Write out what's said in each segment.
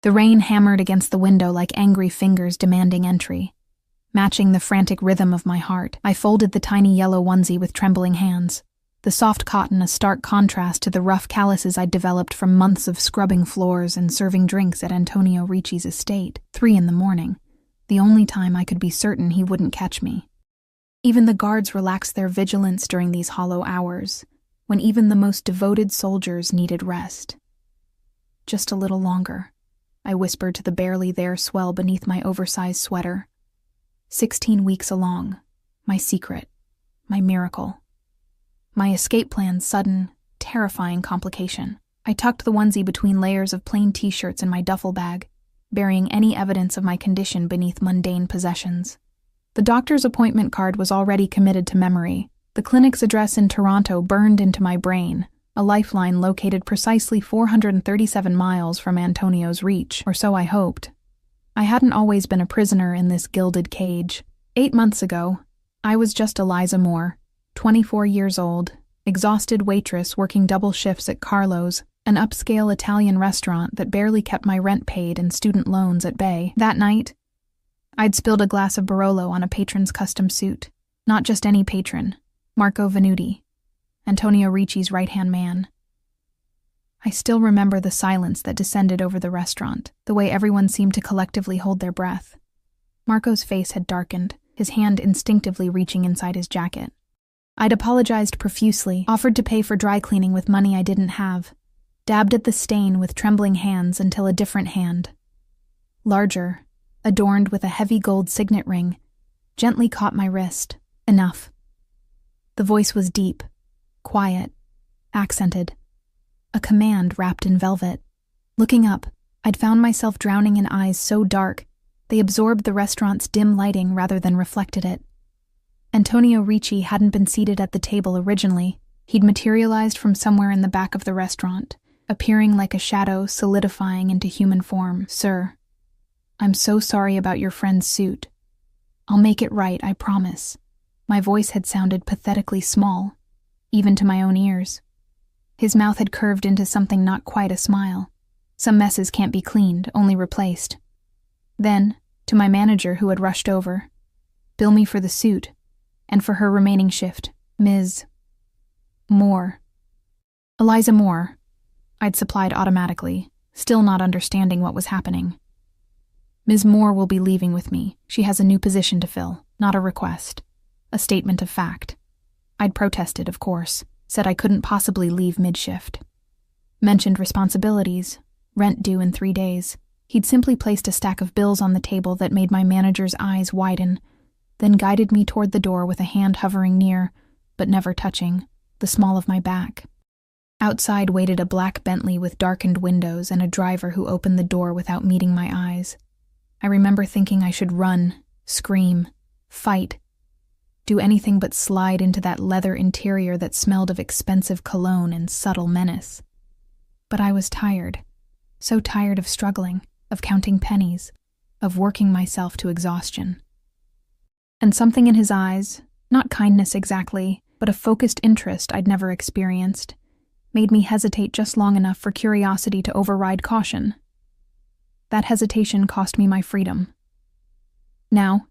The rain hammered against the window like angry fingers demanding entry. Matching the frantic rhythm of my heart, I folded the tiny yellow onesie with trembling hands. The soft cotton a stark contrast to the rough calluses I'd developed from months of scrubbing floors and serving drinks at Antonio Ricci's estate, 3 a.m, the only time I could be certain he wouldn't catch me. Even the guards relaxed their vigilance during these hollow hours, when even the most devoted soldiers needed rest. Just a little longer, I whispered to the barely there swell beneath my oversized sweater. 16 weeks along, my secret, my miracle. My escape plan's sudden, terrifying complication. I tucked the onesie between layers of plain t-shirts in my duffel bag, burying any evidence of my condition beneath mundane possessions. The doctor's appointment card was already committed to memory. The clinic's address in Toronto burned into my brain, a lifeline located precisely 437 miles from Antonio's reach, or so I hoped. I hadn't always been a prisoner in this gilded cage. 8 months ago, I was just Eliza Moore, 24 years old, exhausted waitress working double shifts at Carlo's, an upscale Italian restaurant that barely kept my rent paid and student loans at bay. That night, I'd spilled a glass of Barolo on a patron's custom suit. Not just any patron, Marco Venuti, Antonio Ricci's right-hand man. I still remember the silence that descended over the restaurant, the way everyone seemed to collectively hold their breath. Marco's face had darkened, his hand instinctively reaching inside his jacket. I'd apologized profusely, offered to pay for dry cleaning with money I didn't have, dabbed at the stain with trembling hands until a different hand, larger, adorned with a heavy gold signet ring, gently caught my wrist. Enough. The voice was deep, quiet, accented. A command wrapped in velvet. Looking up, I'd found myself drowning in eyes so dark, they absorbed the restaurant's dim lighting rather than reflected it. Antonio Ricci hadn't been seated at the table originally. He'd materialized from somewhere in the back of the restaurant, appearing like a shadow solidifying into human form. "Sir, I'm so sorry about your friend's suit. I'll make it right, I promise." My voice had sounded pathetically small, even to my own ears. His mouth had curved into something not quite a smile. Some messes can't be cleaned, only replaced. Then, to my manager who had rushed over, "Bill me for the suit, and for her remaining shift, Ms. Moore." Eliza Moore, I'd supplied automatically, still not understanding what was happening. "Ms. Moore will be leaving with me. She has a new position to fill, not a request. A statement of fact." I'd protested, of course, said I couldn't possibly leave mid-shift. Mentioned responsibilities, rent due in 3 days. He'd simply placed a stack of bills on the table that made my manager's eyes widen, then guided me toward the door with a hand hovering near, but never touching, the small of my back. Outside waited a black Bentley with darkened windows and a driver who opened the door without meeting my eyes. I remember thinking I should run, scream, fight, do anything but slide into that leather interior that smelled of expensive cologne and subtle menace. But I was tired, so tired of struggling, of counting pennies, of working myself to exhaustion. And something in his eyes, not kindness exactly, but a focused interest I'd never experienced, made me hesitate just long enough for curiosity to override caution. That hesitation cost me my freedom. Now,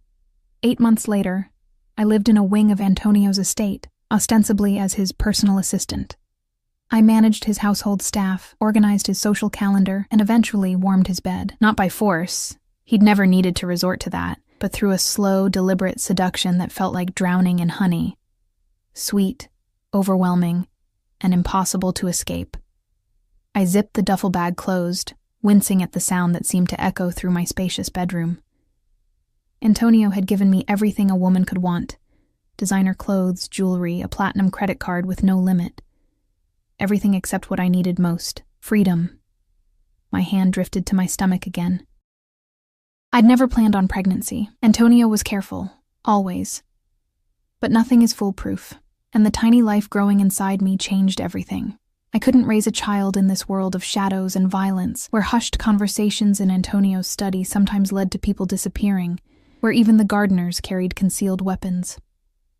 8 months later, I lived in a wing of Antonio's estate, ostensibly as his personal assistant. I managed his household staff, organized his social calendar, and eventually warmed his bed. Not by force. He'd never needed to resort to that, but through a slow, deliberate seduction that felt like drowning in honey. Sweet, overwhelming, and impossible to escape. I zipped the duffel bag closed, wincing at the sound that seemed to echo through my spacious bedroom. Antonio had given me everything a woman could want: designer clothes, jewelry, a platinum credit card with no limit. Everything except what I needed most: freedom. My hand drifted to my stomach again. I'd never planned on pregnancy. Antonio was careful, always. But nothing is foolproof, and the tiny life growing inside me changed everything. I couldn't raise a child in this world of shadows and violence, where hushed conversations in Antonio's study sometimes led to people disappearing, where even the gardeners carried concealed weapons.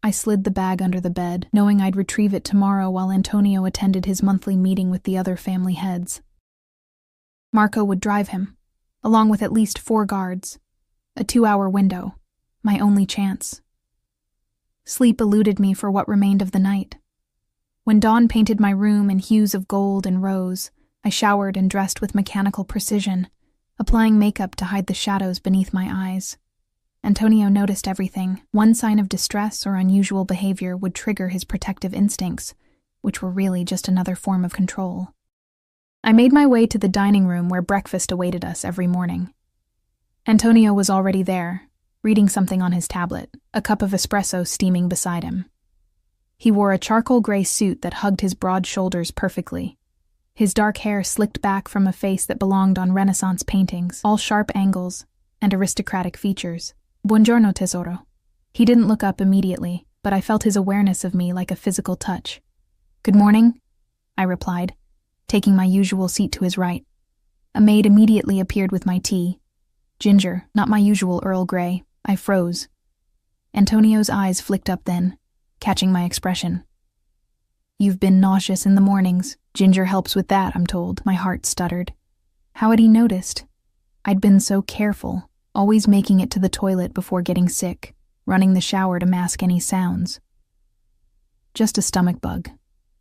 I slid the bag under the bed, knowing I'd retrieve it tomorrow while Antonio attended his monthly meeting with the other family heads. Marco would drive him. along with at least 4 guards. A 2-hour window, my only chance. Sleep eluded me for what remained of the night. When dawn painted my room in hues of gold and rose, I showered and dressed with mechanical precision, applying makeup to hide the shadows beneath my eyes. Antonio noticed everything. One sign of distress or unusual behavior would trigger his protective instincts, which were really just another form of control. I made my way to the dining room where breakfast awaited us every morning. Antonio was already there, reading something on his tablet, a cup of espresso steaming beside him. He wore a charcoal gray suit that hugged his broad shoulders perfectly. His dark hair slicked back from a face that belonged on Renaissance paintings, all sharp angles and aristocratic features. Buongiorno, tesoro. He didn't look up immediately, but I felt his awareness of me like a physical touch. Good morning, I replied, taking my usual seat to his right. A maid immediately appeared with my tea. Ginger, not my usual Earl Grey. I froze. Antonio's eyes flicked up then, catching my expression. You've been nauseous in the mornings. Ginger helps with that, I'm told. My heart stuttered. How had he noticed? I'd been so careful, always making it to the toilet before getting sick, running the shower to mask any sounds. Just a stomach bug,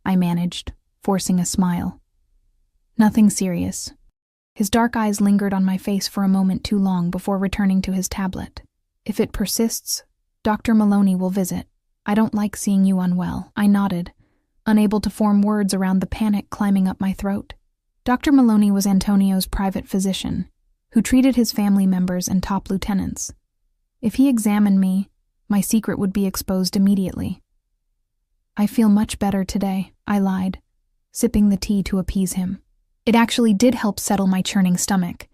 I managed, forcing a smile. Nothing serious. His dark eyes lingered on my face for a moment too long before returning to his tablet. If it persists, Dr. Maloney will visit. I don't like seeing you unwell. I nodded, unable to form words around the panic climbing up my throat. Dr. Maloney was Antonio's private physician, who treated his family members and top lieutenants. If he examined me, my secret would be exposed immediately. I feel much better today, I lied, sipping the tea to appease him. It actually did help settle my churning stomach,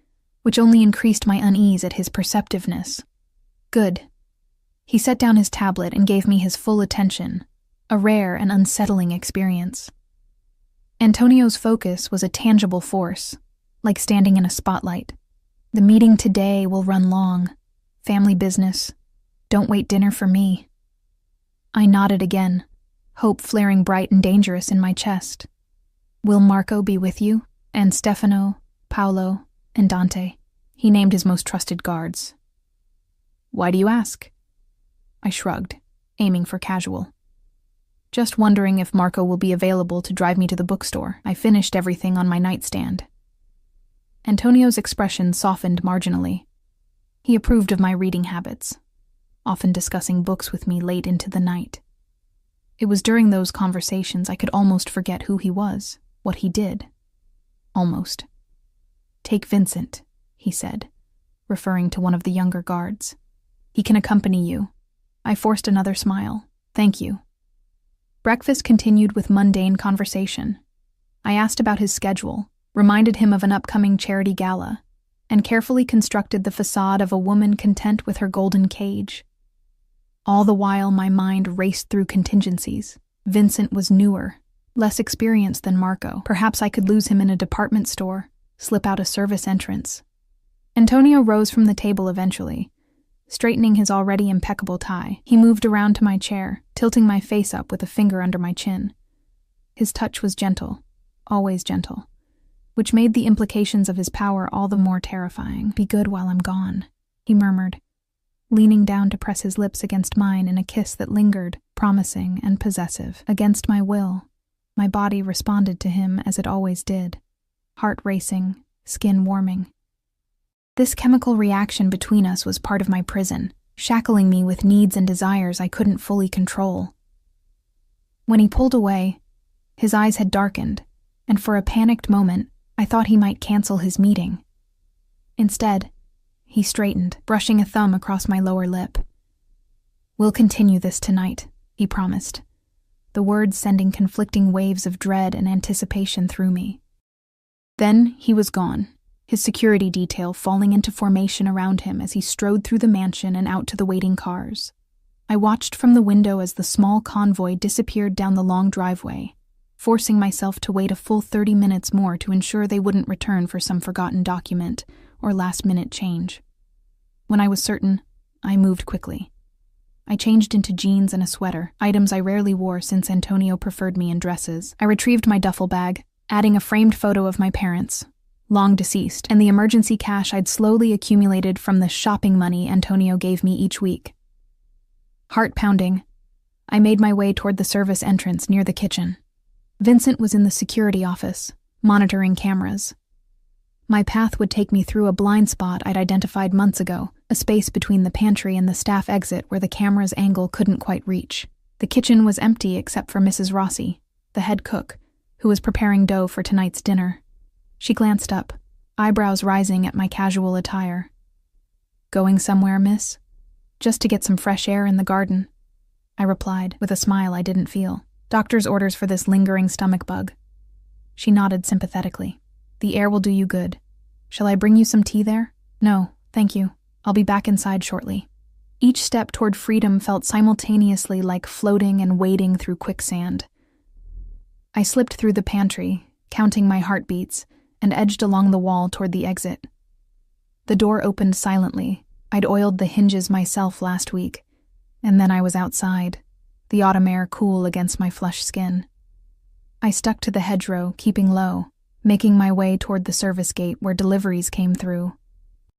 which only increased my unease at his perceptiveness. Good. He set down his tablet and gave me his full attention, a rare and unsettling experience. Antonio's focus was a tangible force, like standing in a spotlight. The meeting today will run long. Family business. Don't wait dinner for me. I nodded again, hope flaring bright and dangerous in my chest. Will Marco be with you? And Stefano, Paolo, and Dante. He named his most trusted guards. Why do you ask? I shrugged, aiming for casual. Just wondering if Marco will be available to drive me to the bookstore. I finished everything on my nightstand. Antonio's expression softened marginally. He approved of my reading habits, often discussing books with me late into the night. It was during those conversations I could almost forget who he was, what he did. Almost. Take Vincent, he said, referring to one of the younger guards. He can accompany you. I forced another smile. Thank you. Breakfast continued with mundane conversation. I asked about his schedule, reminded him of an upcoming charity gala, and carefully constructed the facade of a woman content with her golden cage. All the while my mind raced through contingencies. Vincent was newer, less experienced than Marco. Perhaps I could lose him in a department store, slip out a service entrance. Antonio rose from the table eventually, straightening his already impeccable tie. He moved around to my chair, tilting my face up with a finger under my chin. His touch was gentle, always gentle, which made the implications of his power all the more terrifying. Be good while I'm gone, he murmured, leaning down to press his lips against mine in a kiss that lingered, promising and possessive. Against my will, my body responded to him as it always did, heart racing, skin warming. This chemical reaction between us was part of my prison, shackling me with needs and desires I couldn't fully control. When he pulled away, his eyes had darkened, and for a panicked moment, I thought he might cancel his meeting. Instead, he straightened, brushing a thumb across my lower lip. We'll continue this tonight, he promised, the words sending conflicting waves of dread and anticipation through me. Then he was gone, his security detail falling into formation around him as he strode through the mansion and out to the waiting cars. I watched from the window as the small convoy disappeared down the long driveway, forcing myself to wait a full 30 minutes more to ensure they wouldn't return for some forgotten document or last-minute change. When I was certain, I moved quickly. I changed into jeans and a sweater, items I rarely wore since Antonio preferred me in dresses. I retrieved my duffel bag, adding a framed photo of my parents, long deceased, and the emergency cash I'd slowly accumulated from the shopping money Antonio gave me each week. Heart pounding, I made my way toward the service entrance near the kitchen. Vincent was in the security office, monitoring cameras. My path would take me through a blind spot I'd identified months ago, a space between the pantry and the staff exit where the camera's angle couldn't quite reach. The kitchen was empty except for Mrs. Rossi, the head cook, who was preparing dough for tonight's dinner. She glanced up, eyebrows rising at my casual attire. "Going somewhere, miss?" "Just to get some fresh air in the garden," I replied, with a smile I didn't feel. "Doctor's orders for this lingering stomach bug." She nodded sympathetically. "The air will do you good. Shall I bring you some tea there?" "No, thank you. I'll be back inside shortly." Each step toward freedom felt simultaneously like floating and wading through quicksand. I slipped through the pantry, counting my heartbeats, and edged along the wall toward the exit. The door opened silently. I'd oiled the hinges myself last week, and then I was outside, the autumn air cool against my flushed skin. I stuck to the hedgerow, keeping low, making my way toward the service gate where deliveries came through.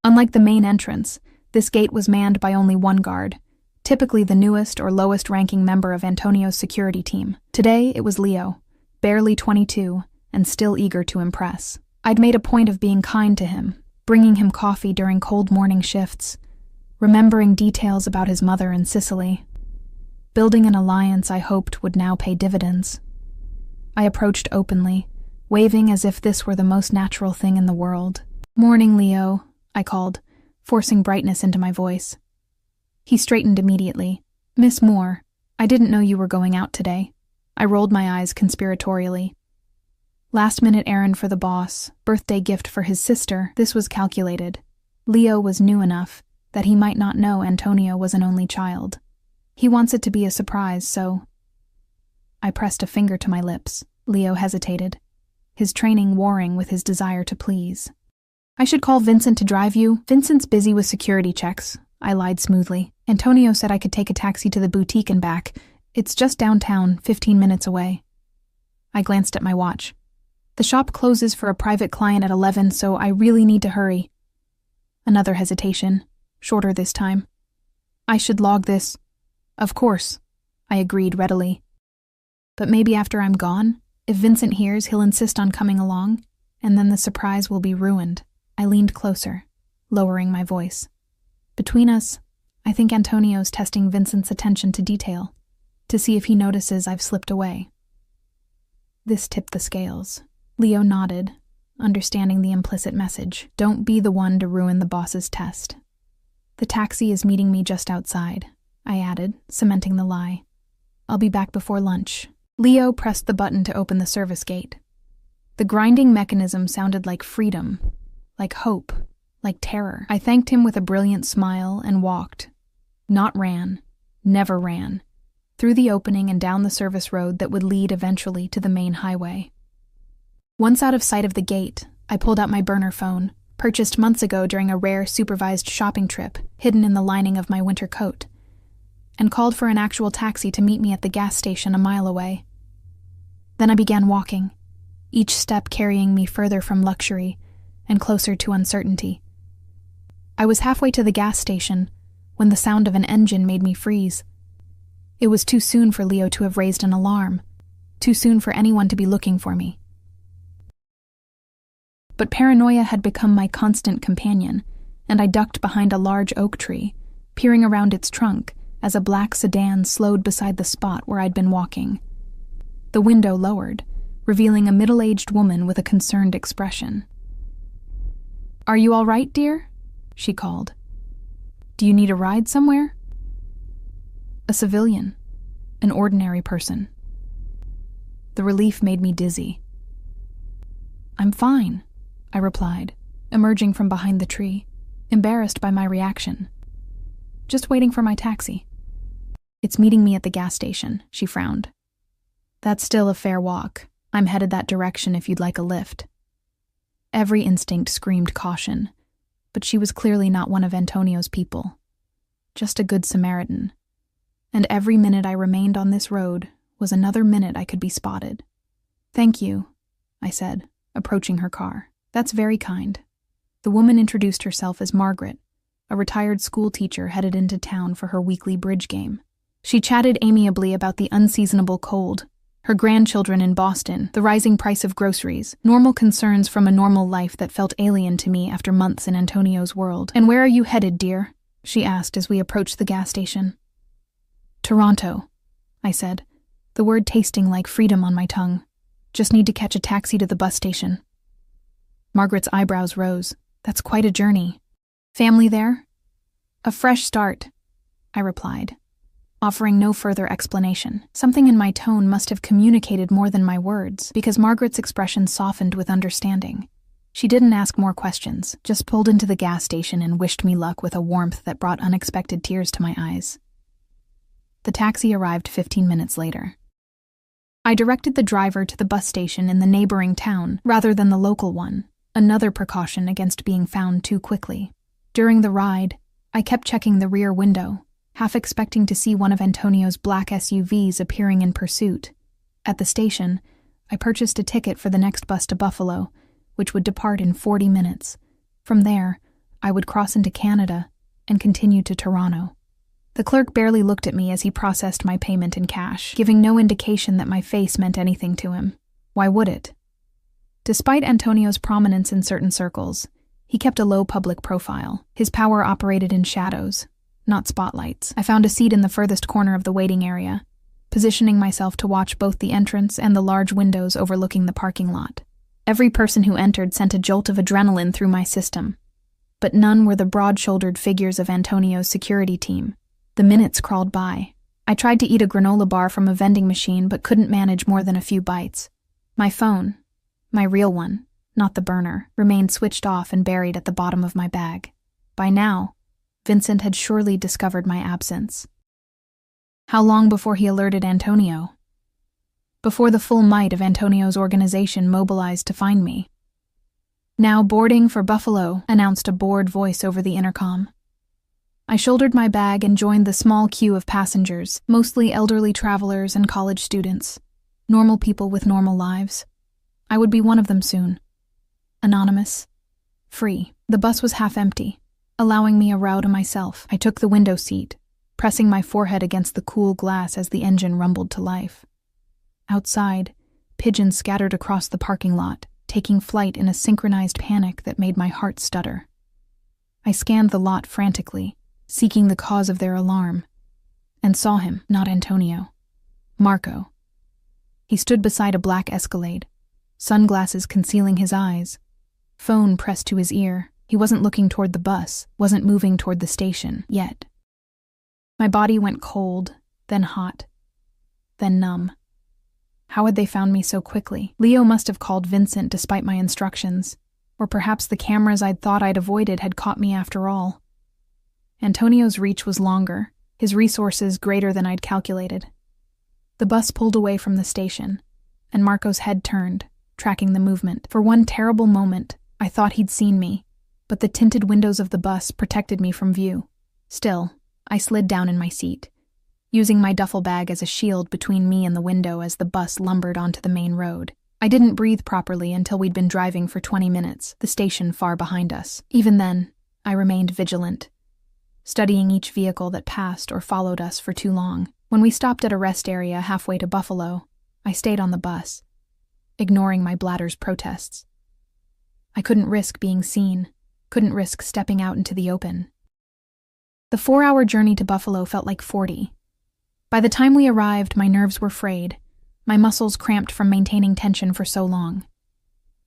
Unlike the main entrance, this gate was manned by only one guard, typically the newest or lowest-ranking member of Antonio's security team. Today, it was Leo, barely 22, and still eager to impress. I'd made a point of being kind to him, bringing him coffee during cold morning shifts, remembering details about his mother in Sicily, building an alliance I hoped would now pay dividends. I approached openly, waving as if this were the most natural thing in the world. "Morning, Leo," I called, forcing brightness into my voice. He straightened immediately. "Miss Moore, I didn't know you were going out today." I rolled my eyes conspiratorially. Last-minute errand for the boss, birthday gift for his sister, this was calculated. Leo was new enough that he might not know Antonio was an only child. He wants it to be a surprise, so... I pressed a finger to my lips. Leo hesitated, his training warring with his desire to please. "I should call Vincent to drive you. Vincent's busy with security checks," I lied smoothly. "Antonio said I could take a taxi to the boutique and back. It's just downtown, 15 minutes away." I glanced at my watch. "The shop closes for a private client at 11, so I really need to hurry." Another hesitation, shorter this time. "I should log this." "Of course," I agreed readily. "But maybe after I'm gone, if Vincent hears, he'll insist on coming along, and then the surprise will be ruined." I leaned closer, lowering my voice. "Between us, I think Antonio's testing Vincent's attention to detail, to see if he notices I've slipped away." This tipped the scales. Leo nodded, understanding the implicit message. "Don't be the one to ruin the boss's test." "The taxi is meeting me just outside," I added, cementing the lie. "I'll be back before lunch." Leo pressed the button to open the service gate. The grinding mechanism sounded like freedom, like hope, like terror. I thanked him with a brilliant smile and walked. Not ran, never ran, through the opening and down the service road that would lead eventually to the main highway. Once out of sight of the gate, I pulled out my burner phone, purchased months ago during a rare supervised shopping trip hidden in the lining of my winter coat, and called for an actual taxi to meet me at the gas station a mile away. Then I began walking, each step carrying me further from luxury and closer to uncertainty. I was halfway to the gas station when the sound of an engine made me freeze. It was too soon for Leo to have raised an alarm, too soon for anyone to be looking for me. But paranoia had become my constant companion, and I ducked behind a large oak tree, peering around its trunk as a black sedan slowed beside the spot where I'd been walking. The window lowered, revealing a middle-aged woman with a concerned expression. "Are you all right, dear?" she called. "Do you need a ride somewhere?" A civilian, an ordinary person. The relief made me dizzy. "I'm fine," I replied, emerging from behind the tree, embarrassed by my reaction. "Just waiting for my taxi." "It's meeting me at the gas station," she frowned. "That's still a fair walk. I'm headed that direction if you'd like a lift." Every instinct screamed caution, but she was clearly not one of Antonio's people. Just a good Samaritan. And every minute I remained on this road was another minute I could be spotted. "Thank you," I said, approaching her car. That's very kind. The woman introduced herself as Margaret, a retired school teacher headed into town for her weekly bridge game. She chatted amiably about the unseasonable cold, her grandchildren in Boston, the rising price of groceries, normal concerns from a normal life that felt alien to me after months in Antonio's world. "And where are you headed, dear?" she asked as we approached the gas station. "Toronto," I said, the word tasting like freedom on my tongue. "Just need to catch a taxi to the bus station." Margaret's eyebrows rose. "That's quite a journey. Family there?" "A fresh start," I replied, offering no further explanation. Something in my tone must have communicated more than my words, because Margaret's expression softened with understanding. She didn't ask more questions, just pulled into the gas station and wished me luck with a warmth that brought unexpected tears to my eyes. The taxi arrived 15 minutes later. I directed the driver to the bus station in the neighboring town rather than the local one, another precaution against being found too quickly. During the ride, I kept checking the rear window, half expecting to see one of Antonio's black SUVs appearing in pursuit. At the station, I purchased a ticket for the next bus to Buffalo, which would depart in 40 minutes. From there, I would cross into Canada and continue to Toronto. The clerk barely looked at me as he processed my payment in cash, giving no indication that my face meant anything to him. Why would it? Despite Antonio's prominence in certain circles, he kept a low public profile. His power operated in shadows, not spotlights. I found a seat in the furthest corner of the waiting area, positioning myself to watch both the entrance and the large windows overlooking the parking lot. Every person who entered sent a jolt of adrenaline through my system, but none were the broad-shouldered figures of Antonio's security team. The minutes crawled by. I tried to eat a granola bar from a vending machine but couldn't manage more than a few bites. My phone, my real one, not the burner, remained switched off and buried at the bottom of my bag. By now, Vincent had surely discovered my absence. How long before he alerted Antonio? Before the full might of Antonio's organization mobilized to find me. "Now boarding for Buffalo," announced a bored voice over the intercom. I shouldered my bag and joined the small queue of passengers, mostly elderly travelers and college students, normal people with normal lives. I would be one of them soon. Anonymous. Free. The bus was half empty, allowing me a row to myself. I took the window seat, pressing my forehead against the cool glass as the engine rumbled to life. Outside, pigeons scattered across the parking lot, taking flight in a synchronized panic that made my heart stutter. I scanned the lot frantically, seeking the cause of their alarm, and saw him, not Antonio. Marco. He stood beside a black Escalade, sunglasses concealing his eyes, phone pressed to his ear. He wasn't looking toward the bus, wasn't moving toward the station, yet. My body went cold, then hot, then numb. How had they found me so quickly? Leo must have called Vincent despite my instructions, or perhaps the cameras I'd thought I'd avoided had caught me after all. Antonio's reach was longer, his resources greater than I'd calculated. The bus pulled away from the station, and Marco's head turned, tracking the movement. For one terrible moment, I thought he'd seen me, but the tinted windows of the bus protected me from view. Still, I slid down in my seat, using my duffel bag as a shield between me and the window as the bus lumbered onto the main road. I didn't breathe properly until we'd been driving for 20 minutes, the station far behind us. Even then, I remained vigilant, studying each vehicle that passed or followed us for too long. When we stopped at a rest area halfway to Buffalo, I stayed on the bus, ignoring my bladder's protests. I couldn't risk being seen, couldn't risk stepping out into the open. The 4-hour journey to Buffalo felt like 40. By the time we arrived, my nerves were frayed, my muscles cramped from maintaining tension for so long.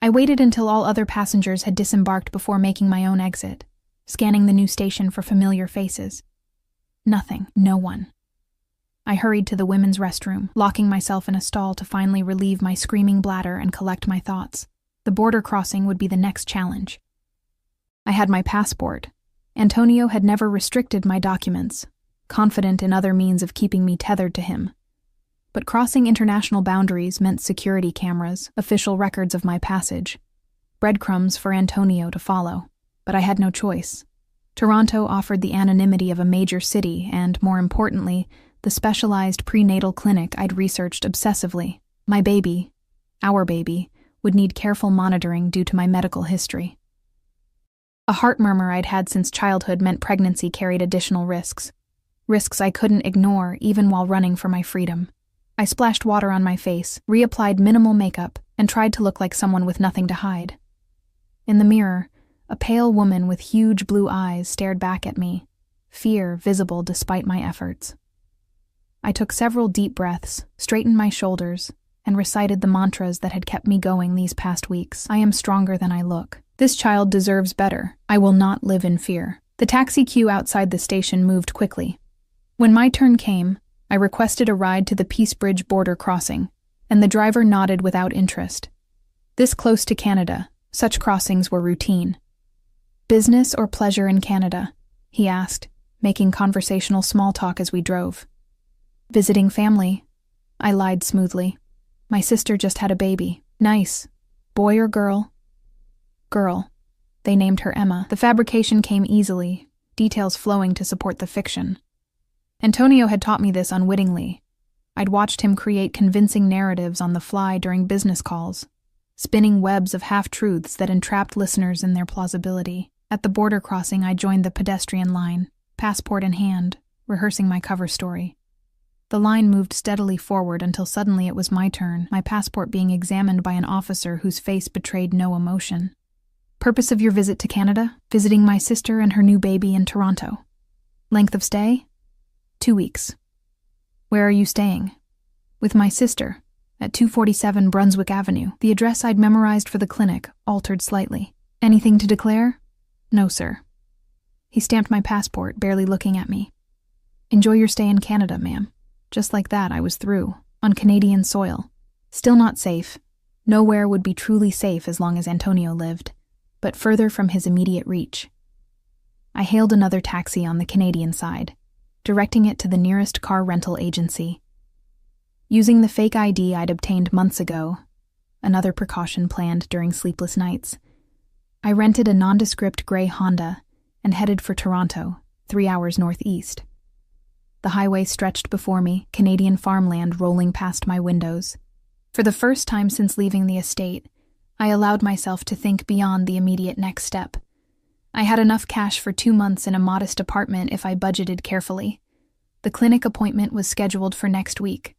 I waited until all other passengers had disembarked before making my own exit, scanning the new station for familiar faces. Nothing, no one. I hurried to the women's restroom, locking myself in a stall to finally relieve my screaming bladder and collect my thoughts. The border crossing would be the next challenge. I had my passport. Antonio had never restricted my documents, confident in other means of keeping me tethered to him. But crossing international boundaries meant security cameras, official records of my passage, breadcrumbs for Antonio to follow. But I had no choice. Toronto offered the anonymity of a major city and, more importantly, the specialized prenatal clinic I'd researched obsessively. My baby, our baby, would need careful monitoring due to my medical history. A heart murmur I'd had since childhood meant pregnancy carried additional risks. Risks I couldn't ignore even while running for my freedom. I splashed water on my face, reapplied minimal makeup, and tried to look like someone with nothing to hide. In the mirror, a pale woman with huge blue eyes stared back at me, fear visible despite my efforts. I took several deep breaths, straightened my shoulders, and recited the mantras that had kept me going these past weeks. I am stronger than I look. This child deserves better. I will not live in fear. The taxi queue outside the station moved quickly. When my turn came, I requested a ride to the Peace Bridge border crossing, and the driver nodded without interest. This close to Canada, such crossings were routine. "Business or pleasure in Canada?" he asked, making conversational small talk as we drove. "Visiting family," I lied smoothly. "My sister just had a baby." "Nice. Boy or girl?" "Girl." They named her Emma. The fabrication came easily, details flowing to support the fiction. Antonio had taught me this unwittingly. I'd watched him create convincing narratives on the fly during business calls, spinning webs of half-truths that entrapped listeners in their plausibility. At the border crossing, I joined the pedestrian line, passport in hand, rehearsing my cover story. The line moved steadily forward until suddenly it was my turn, my passport being examined by an officer whose face betrayed no emotion. "Purpose of your visit to Canada?" "Visiting my sister and her new baby in Toronto." "Length of stay?" 2 weeks. "Where are you staying?" "With my sister, at 247 Brunswick Avenue." The address I'd memorized for the clinic altered slightly. "Anything to declare?" "No, sir." He stamped my passport, barely looking at me. "Enjoy your stay in Canada, ma'am." Just like that, I was through, on Canadian soil. Still not safe. Nowhere would be truly safe as long as Antonio lived, but further from his immediate reach. I hailed another taxi on the Canadian side, directing it to the nearest car rental agency. Using the fake ID I'd obtained months ago, another precaution planned during sleepless nights, I rented a nondescript gray Honda and headed for Toronto, 3 hours northeast. The highway stretched before me, Canadian farmland rolling past my windows. For the first time since leaving the estate, I allowed myself to think beyond the immediate next step. I had enough cash for 2 months in a modest apartment if I budgeted carefully. The clinic appointment was scheduled for next week.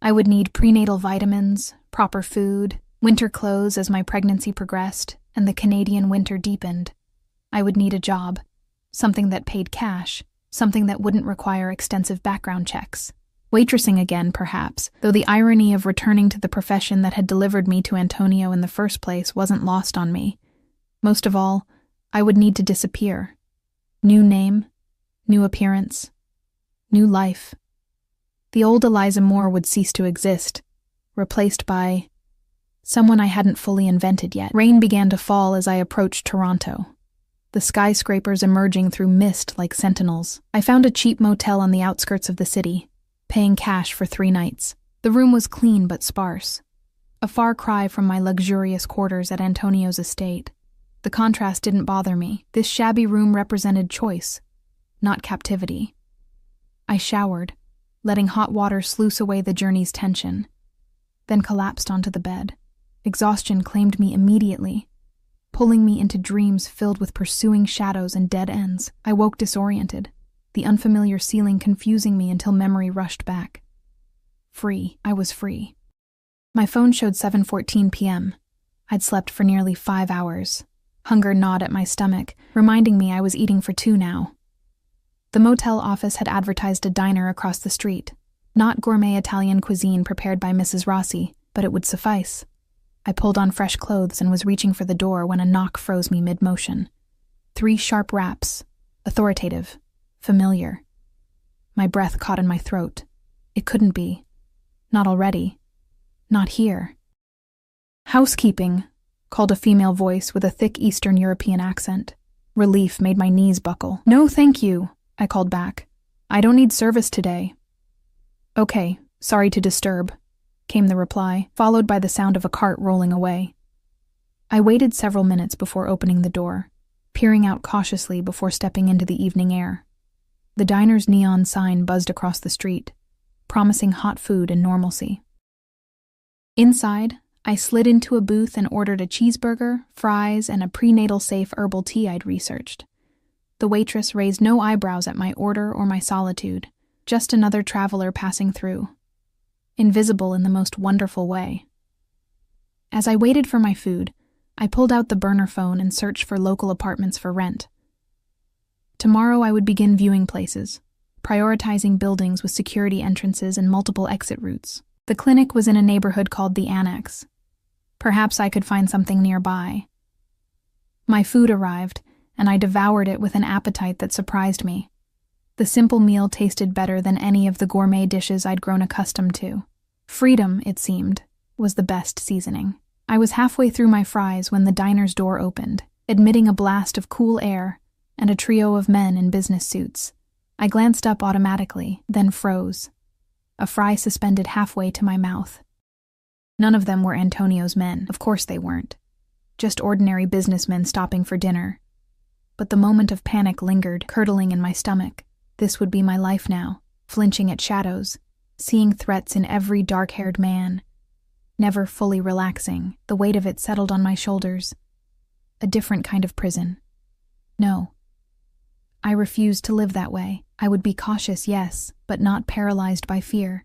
I would need prenatal vitamins, proper food, winter clothes as my pregnancy progressed and the Canadian winter deepened. I would need a job, something that paid cash, something that wouldn't require extensive background checks. Waitressing again, perhaps, though the irony of returning to the profession that had delivered me to Antonio in the first place wasn't lost on me. Most of all, I would need to disappear. New name, new appearance, new life. The old Eliza Moore would cease to exist, replaced by someone I hadn't fully invented yet. Rain began to fall as I approached Toronto, the skyscrapers emerging through mist like sentinels. I found a cheap motel on the outskirts of the city, paying cash for 3 nights. The room was clean but sparse, a far cry from my luxurious quarters at Antonio's estate. The contrast didn't bother me. This shabby room represented choice, not captivity. I showered, letting hot water sluice away the journey's tension, then collapsed onto the bed. Exhaustion claimed me immediately, pulling me into dreams filled with pursuing shadows and dead ends. I woke disoriented, the unfamiliar ceiling confusing me until memory rushed back. Free. I was free. My phone showed 7:14 p.m. I'd slept for nearly 5 hours. Hunger gnawed at my stomach, reminding me I was eating for 2 now. The motel office had advertised a diner across the street. Not gourmet Italian cuisine prepared by Mrs. Rossi, but it would suffice. I pulled on fresh clothes and was reaching for the door when a knock froze me mid-motion. 3 sharp raps, authoritative, familiar. My breath caught in my throat. It couldn't be. Not already. Not here. "Housekeeping," called a female voice with a thick Eastern European accent. Relief made my knees buckle. "No, thank you," I called back. "I don't need service today." "Okay, sorry to disturb," came the reply, followed by the sound of a cart rolling away. I waited several minutes before opening the door, peering out cautiously before stepping into the evening air. The diner's neon sign buzzed across the street, promising hot food and normalcy. Inside, I slid into a booth and ordered a cheeseburger, fries, and a prenatal-safe herbal tea I'd researched. The waitress raised no eyebrows at my order or my solitude, just another traveler passing through. Invisible in the most wonderful way. As I waited for my food, I pulled out the burner phone and searched for local apartments for rent. Tomorrow I would begin viewing places, prioritizing buildings with security entrances and multiple exit routes. The clinic was in a neighborhood called the Annex. Perhaps I could find something nearby. My food arrived, and I devoured it with an appetite that surprised me. The simple meal tasted better than any of the gourmet dishes I'd grown accustomed to. Freedom, it seemed, was the best seasoning. I was halfway through my fries when the diner's door opened, admitting a blast of cool air and a trio of men in business suits. I glanced up automatically, then froze. A fry suspended halfway to my mouth. None of them were Antonio's men. Of course they weren't. Just ordinary businessmen stopping for dinner. But the moment of panic lingered, curdling in my stomach. This would be my life now, flinching at shadows, seeing threats in every dark-haired man. Never fully relaxing, the weight of it settled on my shoulders. A different kind of prison. No. I refused to live that way. I would be cautious, yes, but not paralyzed by fear.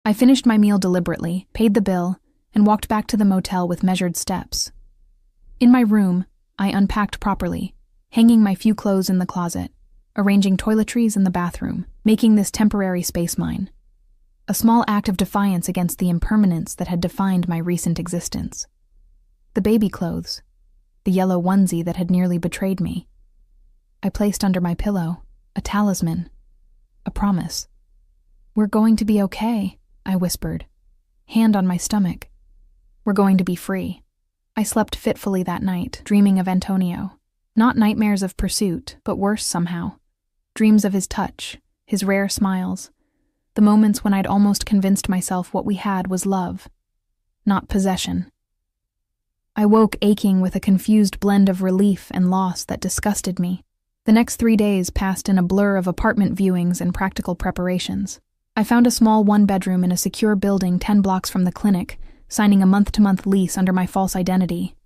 I finished my meal deliberately, paid the bill, and walked back to the motel with measured steps. In my room, I unpacked properly, hanging my few clothes in the closet, arranging toiletries in the bathroom, making this temporary space mine. A small act of defiance against the impermanence that had defined my recent existence. The baby clothes, the yellow onesie that had nearly betrayed me. I placed under my pillow a talisman, a promise. "We're going to be okay," I whispered, hand on my stomach. "We're going to be free." I slept fitfully that night, dreaming of Antonio. Not nightmares of pursuit, but worse somehow. Dreams of his touch, his rare smiles, the moments when I'd almost convinced myself what we had was love, not possession. I woke aching with a confused blend of relief and loss that disgusted me. The next 3 days passed in a blur of apartment viewings and practical preparations. I found a small one-bedroom in a secure building 10 blocks from the clinic, signing a month-to-month lease under my false identity.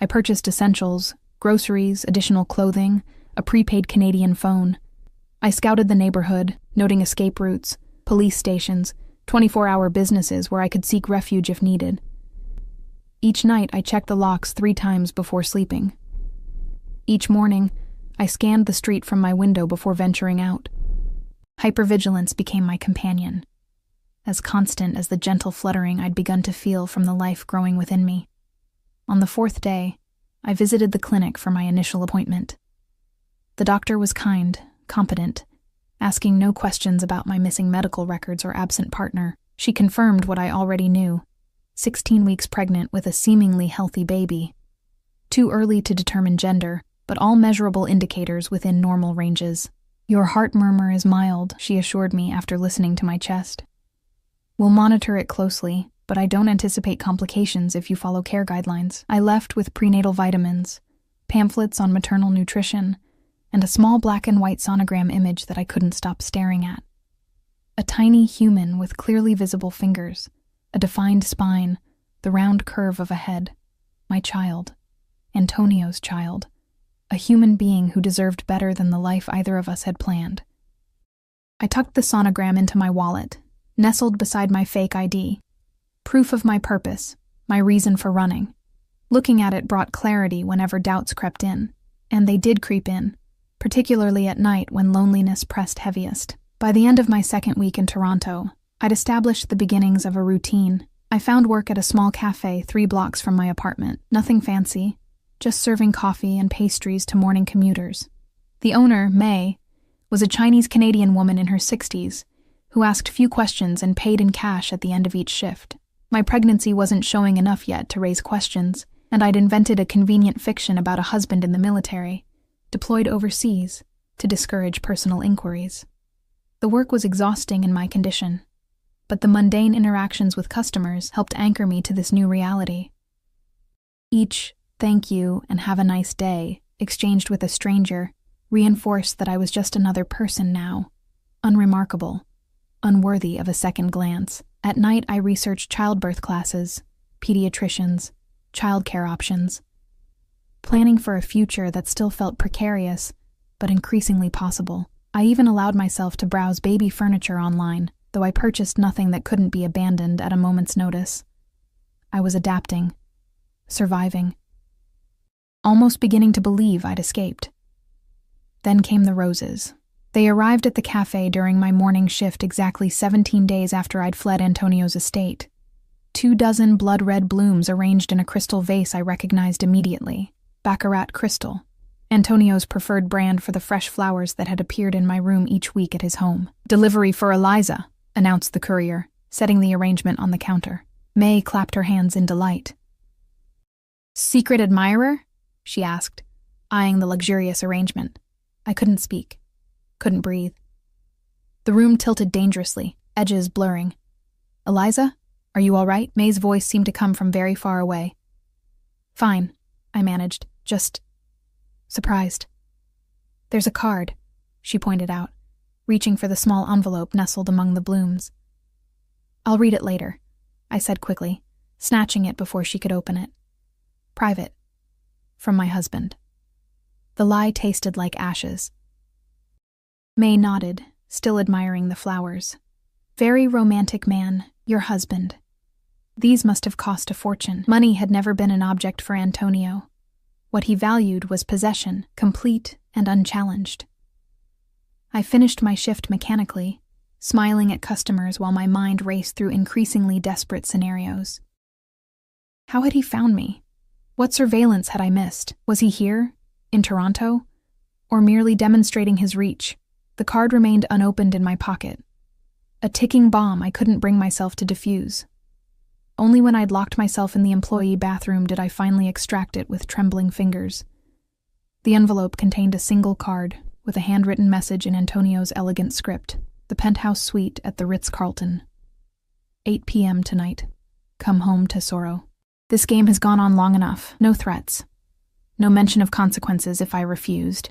I purchased essentials, groceries, additional clothing, a prepaid Canadian phone. I scouted the neighborhood, noting escape routes, police stations, 24-hour businesses where I could seek refuge if needed. Each night I checked the locks 3 times before sleeping. Each morning, I scanned the street from my window before venturing out. Hypervigilance became my companion, as constant as the gentle fluttering I'd begun to feel from the life growing within me. On the 4th day, I visited the clinic for my initial appointment. The doctor was kind, competent, asking no questions about my missing medical records or absent partner. She confirmed what I already knew: 16 weeks pregnant with a seemingly healthy baby. Too early to determine gender, but all measurable indicators within normal ranges. "Your heart murmur is mild," she assured me after listening to my chest. "We'll monitor it closely, but I don't anticipate complications if you follow care guidelines." I left with prenatal vitamins, pamphlets on maternal nutrition, and a small black and white sonogram image that I couldn't stop staring at. A tiny human with clearly visible fingers, a defined spine, the round curve of a head. My child. Antonio's child. A human being who deserved better than the life either of us had planned. I tucked the sonogram into my wallet, nestled beside my fake ID. Proof of my purpose, my reason for running. Looking at it brought clarity whenever doubts crept in, and they did creep in, particularly at night when loneliness pressed heaviest. By the end of my 2nd week in Toronto, I'd established the beginnings of a routine. I found work at a small cafe 3 blocks from my apartment. Nothing fancy, just serving coffee and pastries to morning commuters. The owner, May, was a Chinese-Canadian woman in her 60s who asked few questions and paid in cash at the end of each shift. My pregnancy wasn't showing enough yet to raise questions, and I'd invented a convenient fiction about a husband in the military, deployed overseas, to discourage personal inquiries. The work was exhausting in my condition, but the mundane interactions with customers helped anchor me to this new reality. Each "thank you" and "have a nice day" exchanged with a stranger reinforced that I was just another person now, unremarkable, unworthy of a second glance. At night, I researched childbirth classes, pediatricians, childcare options, planning for a future that still felt precarious, but increasingly possible. I even allowed myself to browse baby furniture online, though I purchased nothing that couldn't be abandoned at a moment's notice. I was adapting, surviving, almost beginning to believe I'd escaped. Then came the roses. They arrived at the cafe during my morning shift exactly 17 days after I'd fled Antonio's estate. 24 blood-red blooms arranged in a crystal vase I recognized immediately. Baccarat crystal, Antonio's preferred brand for the fresh flowers that had appeared in my room each week at his home. "Delivery for Eliza," announced the courier, setting the arrangement on the counter. May clapped her hands in delight. "Secret admirer?" she asked, eyeing the luxurious arrangement. I couldn't speak. Couldn't breathe. The room tilted dangerously, edges blurring. "Eliza? Are you all right?" May's voice seemed to come from very far away. "Fine," I managed, just surprised. "There's a card," she pointed out, reaching for the small envelope nestled among the blooms. "I'll read it later," I said quickly, snatching it before she could open it. "Private. From my husband." The lie tasted like ashes. May nodded, still admiring the flowers. "Very romantic man, your husband. These must have cost a fortune." Money had never been an object for Antonio. What he valued was possession, complete and unchallenged. I finished my shift mechanically, smiling at customers while my mind raced through increasingly desperate scenarios. How had he found me? What surveillance had I missed? Was he here, in Toronto, or merely demonstrating his reach? The card remained unopened in my pocket. A ticking bomb I couldn't bring myself to defuse. Only when I'd locked myself in the employee bathroom did I finally extract it with trembling fingers. The envelope contained a single card, with a handwritten message in Antonio's elegant script. "The penthouse suite at the Ritz-Carlton. 8 p.m. tonight. Come home, Tesoro." This game has gone on long enough. No threats. No mention of consequences if I refused.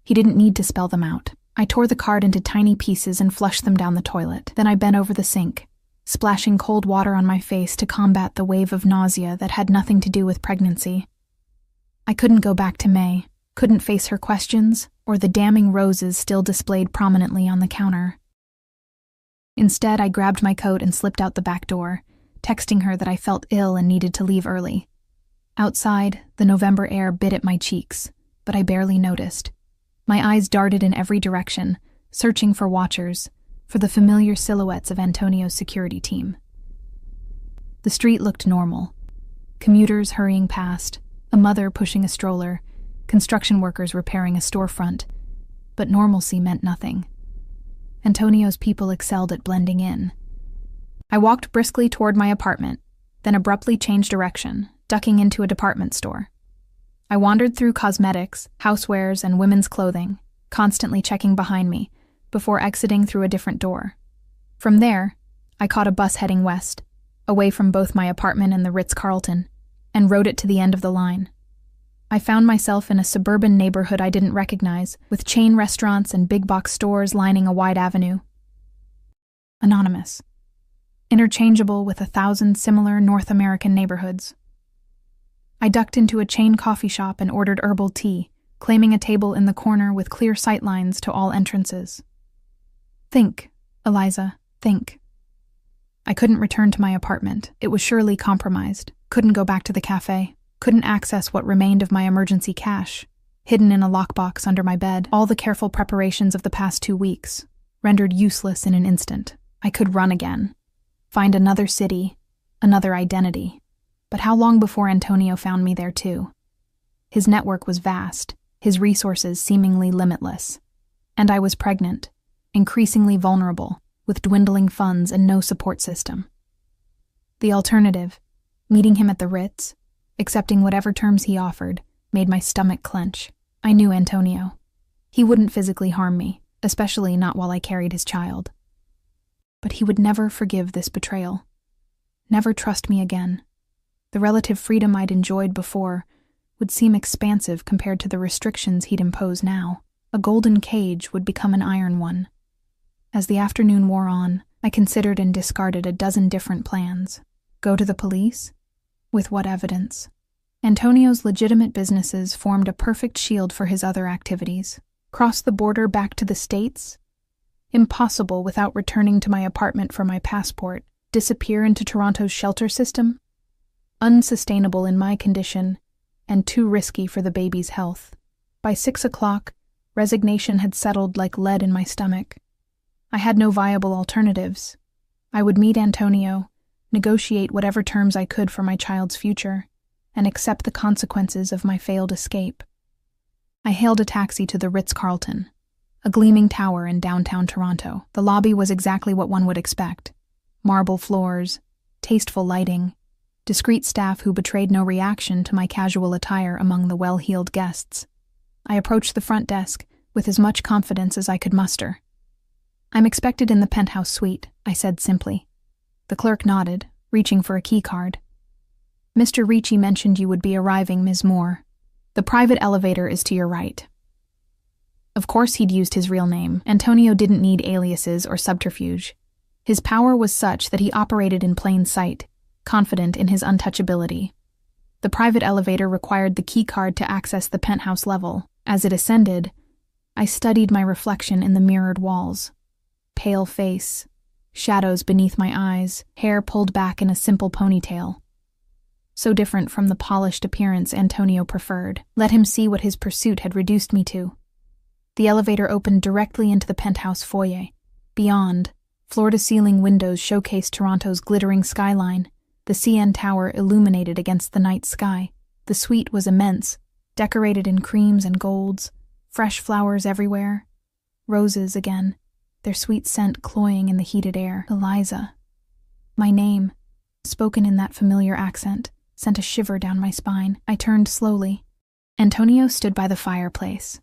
He didn't need to spell them out. I tore the card into tiny pieces and flushed them down the toilet. Then I bent over the sink, splashing cold water on my face to combat the wave of nausea that had nothing to do with pregnancy. I couldn't go back to May, couldn't face her questions, or the damning roses still displayed prominently on the counter. Instead, I grabbed my coat and slipped out the back door, texting her that I felt ill and needed to leave early. Outside, the November air bit at my cheeks, but I barely noticed. My eyes darted in every direction, searching for watchers, for the familiar silhouettes of Antonio's security team. The street looked normal. Commuters hurrying past, a mother pushing a stroller, construction workers repairing a storefront. But normalcy meant nothing. Antonio's people excelled at blending in. I walked briskly toward my apartment, then abruptly changed direction, ducking into a department store. I wandered through cosmetics, housewares, and women's clothing, constantly checking behind me, before exiting through a different door. From there, I caught a bus heading west, away from both my apartment and the Ritz-Carlton, and rode it to the end of the line. I found myself in a suburban neighborhood I didn't recognize, with chain restaurants and big-box stores lining a wide avenue. Anonymous. Interchangeable with 1,000 similar North American neighborhoods. I ducked into a chain coffee shop and ordered herbal tea, claiming a table in the corner with clear sightlines to all entrances. Think, Eliza, think. I couldn't return to my apartment. It was surely compromised. Couldn't go back to the cafe. Couldn't access what remained of my emergency cash, hidden in a lockbox under my bed. All the careful preparations of the past 2 weeks, rendered useless in an instant. I could run again. Find another city, another identity. But how long before Antonio found me there too? His network was vast, his resources seemingly limitless. And I was pregnant, increasingly vulnerable, with dwindling funds and no support system. The alternative, meeting him at the Ritz, accepting whatever terms he offered, made my stomach clench. I knew Antonio. He wouldn't physically harm me, especially not while I carried his child. But he would never forgive this betrayal. Never trust me again. The relative freedom I'd enjoyed before would seem expansive compared to the restrictions he'd impose now. A golden cage would become an iron one. As the afternoon wore on, I considered and discarded a dozen different plans. Go to the police? With what evidence? Antonio's legitimate businesses formed a perfect shield for his other activities. Cross the border back to the States? Impossible without returning to my apartment for my passport. Disappear into Toronto's shelter system? Unsustainable in my condition, and too risky for the baby's health. By 6 o'clock, resignation had settled like lead in my stomach. I had no viable alternatives. I would meet Antonio, negotiate whatever terms I could for my child's future, and accept the consequences of my failed escape. I hailed a taxi to the Ritz-Carlton, a gleaming tower in downtown Toronto. The lobby was exactly what one would expect. Marble floors, tasteful lighting, discreet staff who betrayed no reaction to my casual attire among the well-heeled guests. I approached the front desk with as much confidence as I could muster. "I'm expected in the penthouse suite," I said simply. The clerk nodded, reaching for a key card. "Mr. Ricci mentioned you would be arriving, Ms. Moore. The private elevator is to your right." Of course he'd used his real name. Antonio didn't need aliases or subterfuge. His power was such that he operated in plain sight, confident in his untouchability. The private elevator required the key card to access the penthouse level. As it ascended, I studied my reflection in the mirrored walls. Pale face, shadows beneath my eyes, hair pulled back in a simple ponytail. So different from the polished appearance Antonio preferred. Let him see what his pursuit had reduced me to. The elevator opened directly into the penthouse foyer. Beyond, floor-to-ceiling windows showcased Toronto's glittering skyline, the CN Tower illuminated against the night sky. The suite was immense, decorated in creams and golds, fresh flowers everywhere. Roses again, their sweet scent cloying in the heated air. Eliza. My name, spoken in that familiar accent, sent a shiver down my spine. I turned slowly. Antonio stood by the fireplace,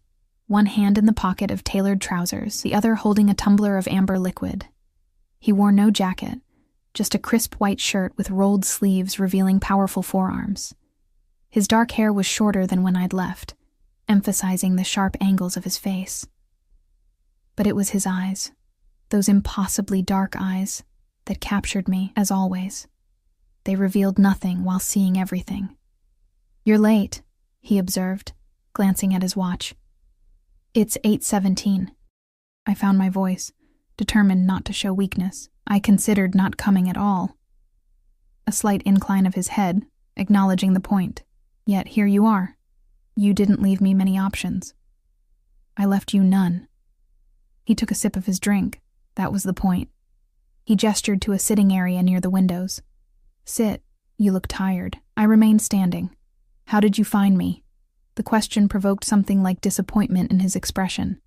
one hand in the pocket of tailored trousers, the other holding a tumbler of amber liquid. He wore no jacket, just a crisp white shirt with rolled sleeves revealing powerful forearms. His dark hair was shorter than when I'd left, emphasizing the sharp angles of his face. But it was his eyes, those impossibly dark eyes, that captured me, as always. They revealed nothing while seeing everything. "You're late," he observed, glancing at his watch. "It's 8:17. I found my voice, determined not to show weakness. I considered not coming at all. A slight incline of his head, acknowledging the point. "Yet here you are. You didn't leave me many options." "I left you none." He took a sip of his drink. That was the point. He gestured to a sitting area near the windows. "Sit. You look tired." I remained standing. "How did you find me?" The question provoked something like disappointment in his expression.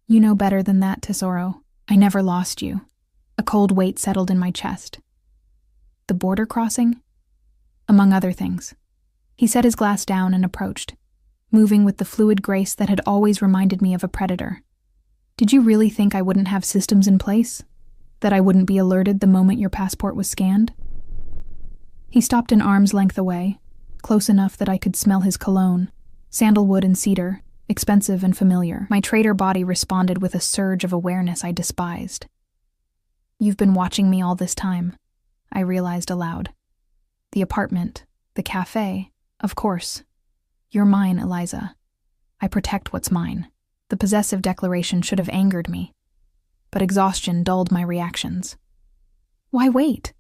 "You know better than that, Tesoro. I never lost you." A cold weight settled in my chest. "The border crossing?" "Among other things." He set his glass down and approached, moving with the fluid grace that had always reminded me of a predator. "Did you really think I wouldn't have systems in place? That I wouldn't be alerted the moment your passport was scanned?" He stopped an arm's length away, close enough that I could smell his cologne, sandalwood and cedar, expensive and familiar. My traitor body responded with a surge of awareness I despised. "You've been watching me all this time," I realized aloud. "The apartment, the cafe, of course. You're mine, Eliza. I protect what's mine." The possessive declaration should have angered me, but exhaustion dulled my reactions. Why wait?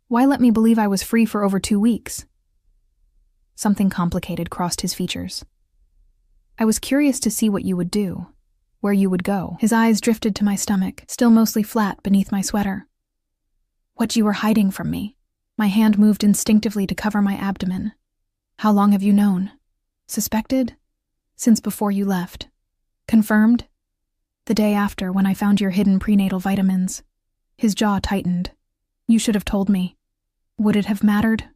Why let me believe I was free for over 2 weeks? Something complicated crossed his features. "I was curious to see what you would do, where you would go." His eyes drifted to my stomach, still mostly flat beneath my sweater. "What you were hiding from me." My hand moved instinctively to cover my abdomen. "How long have you known? Suspected?" "Since before you left." "Confirmed?" "The day after, when I found your hidden prenatal vitamins." His jaw tightened. "You should have told me." "Would it have mattered?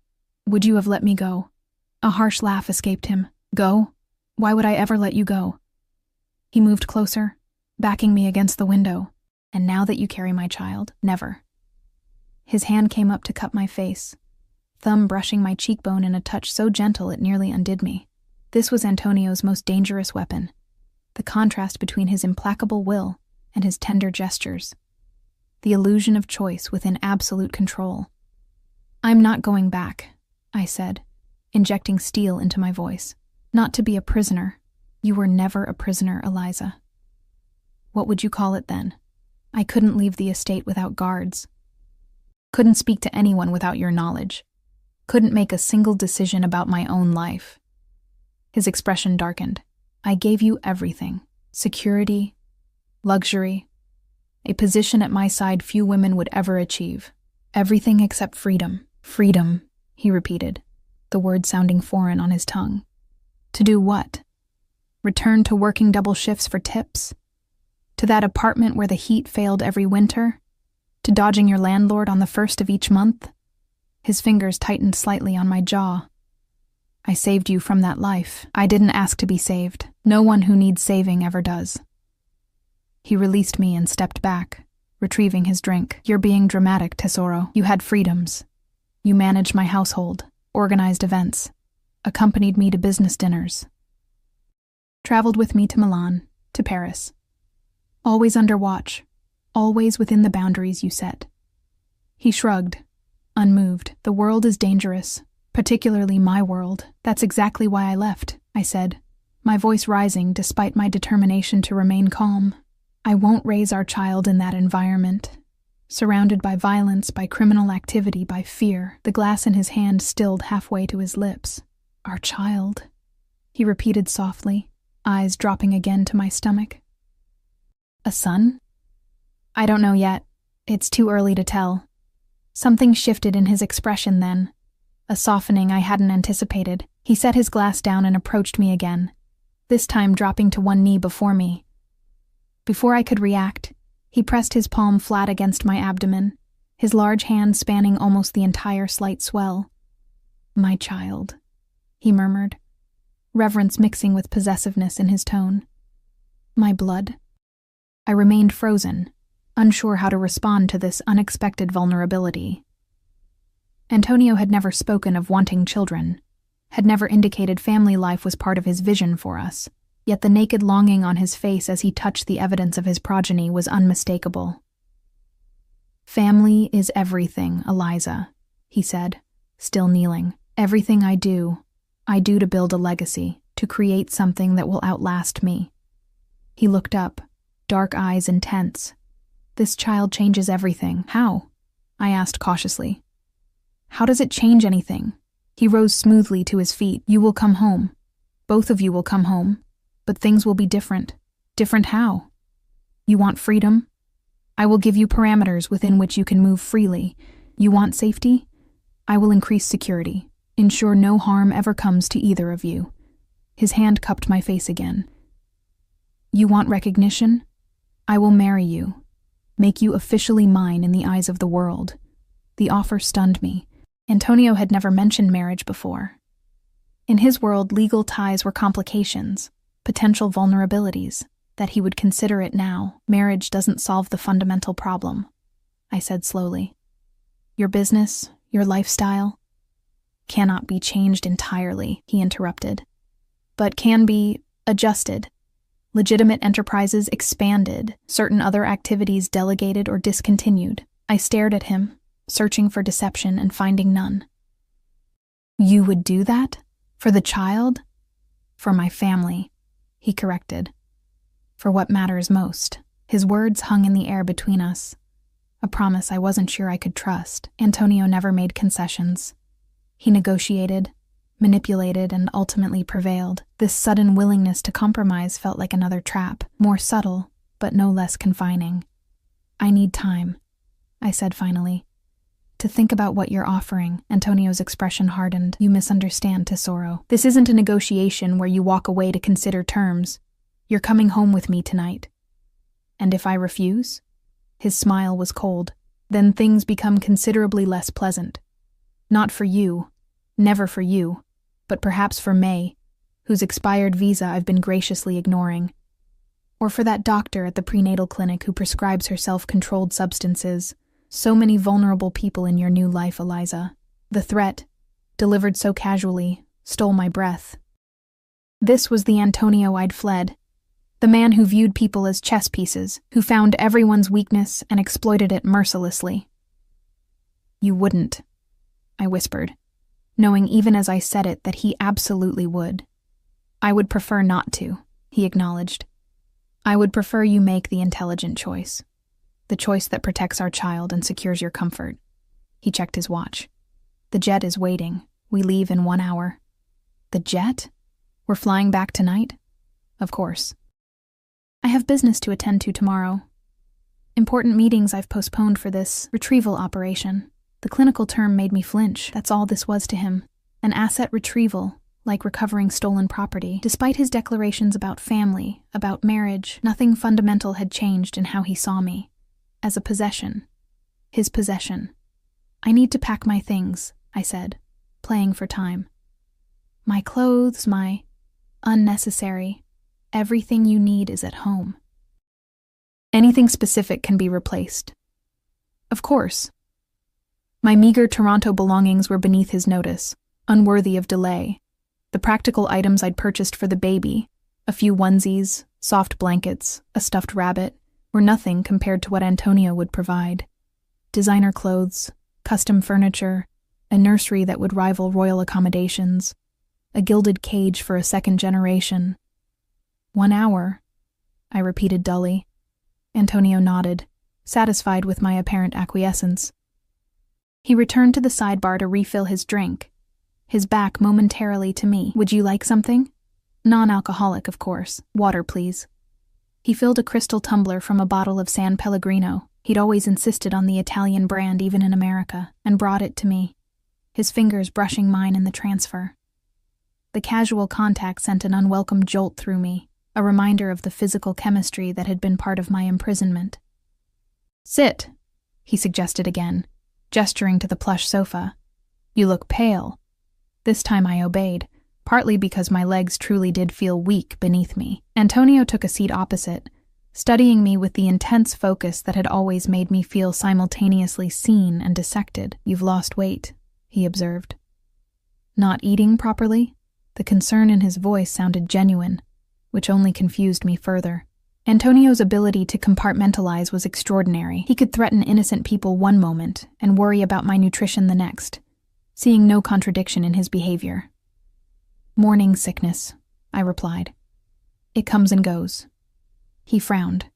Would you have let me go?" A harsh laugh escaped him. "Go? Why would I ever let you go?" He moved closer, backing me against the window. "And now that you carry my child, never." His hand came up to cup my face, thumb brushing my cheekbone in a touch so gentle it nearly undid me. This was Antonio's most dangerous weapon, the contrast between his implacable will and his tender gestures. the illusion of choice within absolute control. "I'm not going back," I said, injecting steel into my voice. "Not to be a prisoner. You were never a prisoner, Eliza." "What would you call it then?" "I couldn't leave the estate without guards. Couldn't speak to anyone without your knowledge. Couldn't make a single decision about my own life." His expression darkened. "I gave you everything. Security, luxury, a position at my side few women would ever achieve. Everything except freedom." "Freedom," he repeated, the word sounding foreign on his tongue. "To do what? Return to working double shifts for tips? To that apartment where the heat failed every winter? To dodging your landlord on the first of each month?" His fingers tightened slightly on my jaw. "I saved you from that life. I didn't ask to be saved. No one who needs saving ever does." He released me and stepped back, retrieving his drink. "You're being dramatic, Tesoro. You had freedoms. You managed my household, organized events, accompanied me to business dinners, traveled with me to Milan, to Paris. Always under watch, always within the boundaries you set." He shrugged, unmoved. "The world is dangerous, particularly my world. That's exactly why I left," I said, my voice rising despite my determination to remain calm. "I won't raise our child in that environment. Surrounded by violence, by criminal activity, by fear." The glass in his hand stilled halfway to his lips. "Our child," he repeated softly, eyes dropping again to my stomach. "A son?" "I don't know yet. It's too early to tell." Something shifted in his expression then, a softening I hadn't anticipated. He set his glass down and approached me again, this time dropping to one knee before me. Before I could react, he pressed his palm flat against my abdomen, his large hand spanning almost the entire slight swell. "My child," he murmured, reverence mixing with possessiveness in his tone. "My blood." I remained frozen, unsure how to respond to this unexpected vulnerability. Antonio had never spoken of wanting children, had never indicated family life was part of his vision for us. Yet the naked longing on his face as he touched the evidence of his progeny was unmistakable. "Family is everything, Eliza," he said, still kneeling. "Everything I do to build a legacy, to create something that will outlast me." He looked up, dark eyes intense. "This child changes everything." "How?" I asked cautiously. "How does it change anything?" He rose smoothly to his feet. "You will come home. Both of you will come home. But things will be different." "Different how?" "You want freedom? I will give you parameters within which you can move freely. You want safety? I will increase security, ensure no harm ever comes to either of you." His hand cupped my face again. "You want recognition? I will marry you, make you officially mine in the eyes of the world." The offer stunned me. Antonio had never mentioned marriage before. In his world, legal ties were complications, potential vulnerabilities, that he would consider it now. "Marriage doesn't solve the fundamental problem," I said slowly. "Your business, your lifestyle, cannot be changed entirely," he interrupted, "but can be adjusted. Legitimate enterprises expanded, certain other activities delegated or discontinued." I stared at him, searching for deception and finding none. "You would do that? For the child?" "For my family," he corrected. "For what matters most." His words hung in the air between us, a promise I wasn't sure I could trust. Antonio never made concessions. He negotiated, manipulated, and ultimately prevailed. This sudden willingness to compromise felt like another trap, more subtle, but no less confining. "I need time," I said finally, "to think about what you're offering." Antonio's expression hardened. "You misunderstand, Tesoro. This isn't a negotiation where you walk away to consider terms. You're coming home with me tonight. And if I refuse?" His smile was cold. "Then things become considerably less pleasant. Not for you, never for you, but perhaps for May, whose expired visa I've been graciously ignoring. Or for that doctor at the prenatal clinic who prescribes her self-controlled substances. So many vulnerable people in your new life, Eliza." The threat, delivered so casually, stole my breath. This was the Antonio I'd fled. The man who viewed people as chess pieces, who found everyone's weakness and exploited it mercilessly. "You wouldn't," I whispered, knowing even as I said it that he absolutely would. "I would prefer not to," he acknowledged. "I would prefer you make the intelligent choice. The choice that protects our child and secures your comfort." He checked his watch. "The jet is waiting. We leave in 1 hour." "The jet? We're flying back tonight?" "Of course. I have business to attend to tomorrow. Important meetings I've postponed for this retrieval operation." The clinical term made me flinch. That's all this was to him. An asset retrieval, like recovering stolen property. Despite his declarations about family, about marriage, nothing fundamental had changed in how he saw me. As a possession. His possession. "I need to pack my things," I said, playing for time. "My clothes, my unnecessary. Everything you need is at home. Anything specific can be replaced." "Of course." My meager Toronto belongings were beneath his notice, unworthy of delay. The practical items I'd purchased for the baby, a few onesies, soft blankets, a stuffed rabbit, were nothing compared to what Antonio would provide. Designer clothes, custom furniture, a nursery that would rival royal accommodations, a gilded cage for a second generation. 1 hour, I repeated dully. Antonio nodded, satisfied with my apparent acquiescence. He returned to the sidebar to refill his drink, his back momentarily to me. "Would you like something?" "Non-alcoholic, of course. Water, please." He filled a crystal tumbler from a bottle of San Pellegrino. He'd always insisted on the Italian brand even in America, and brought it to me, his fingers brushing mine in the transfer. The casual contact sent an unwelcome jolt through me, a reminder of the physical chemistry that had been part of my imprisonment. "Sit," he suggested again, gesturing to the plush sofa. "You look pale." This time I obeyed, partly because my legs truly did feel weak beneath me. Antonio took a seat opposite, studying me with the intense focus that had always made me feel simultaneously seen and dissected. "You've lost weight," he observed. "Not eating properly?" The concern in his voice sounded genuine, which only confused me further. Antonio's ability to compartmentalize was extraordinary. He could threaten innocent people one moment and worry about my nutrition the next, seeing no contradiction in his behavior. "Morning sickness," I replied. "It comes and goes." He frowned.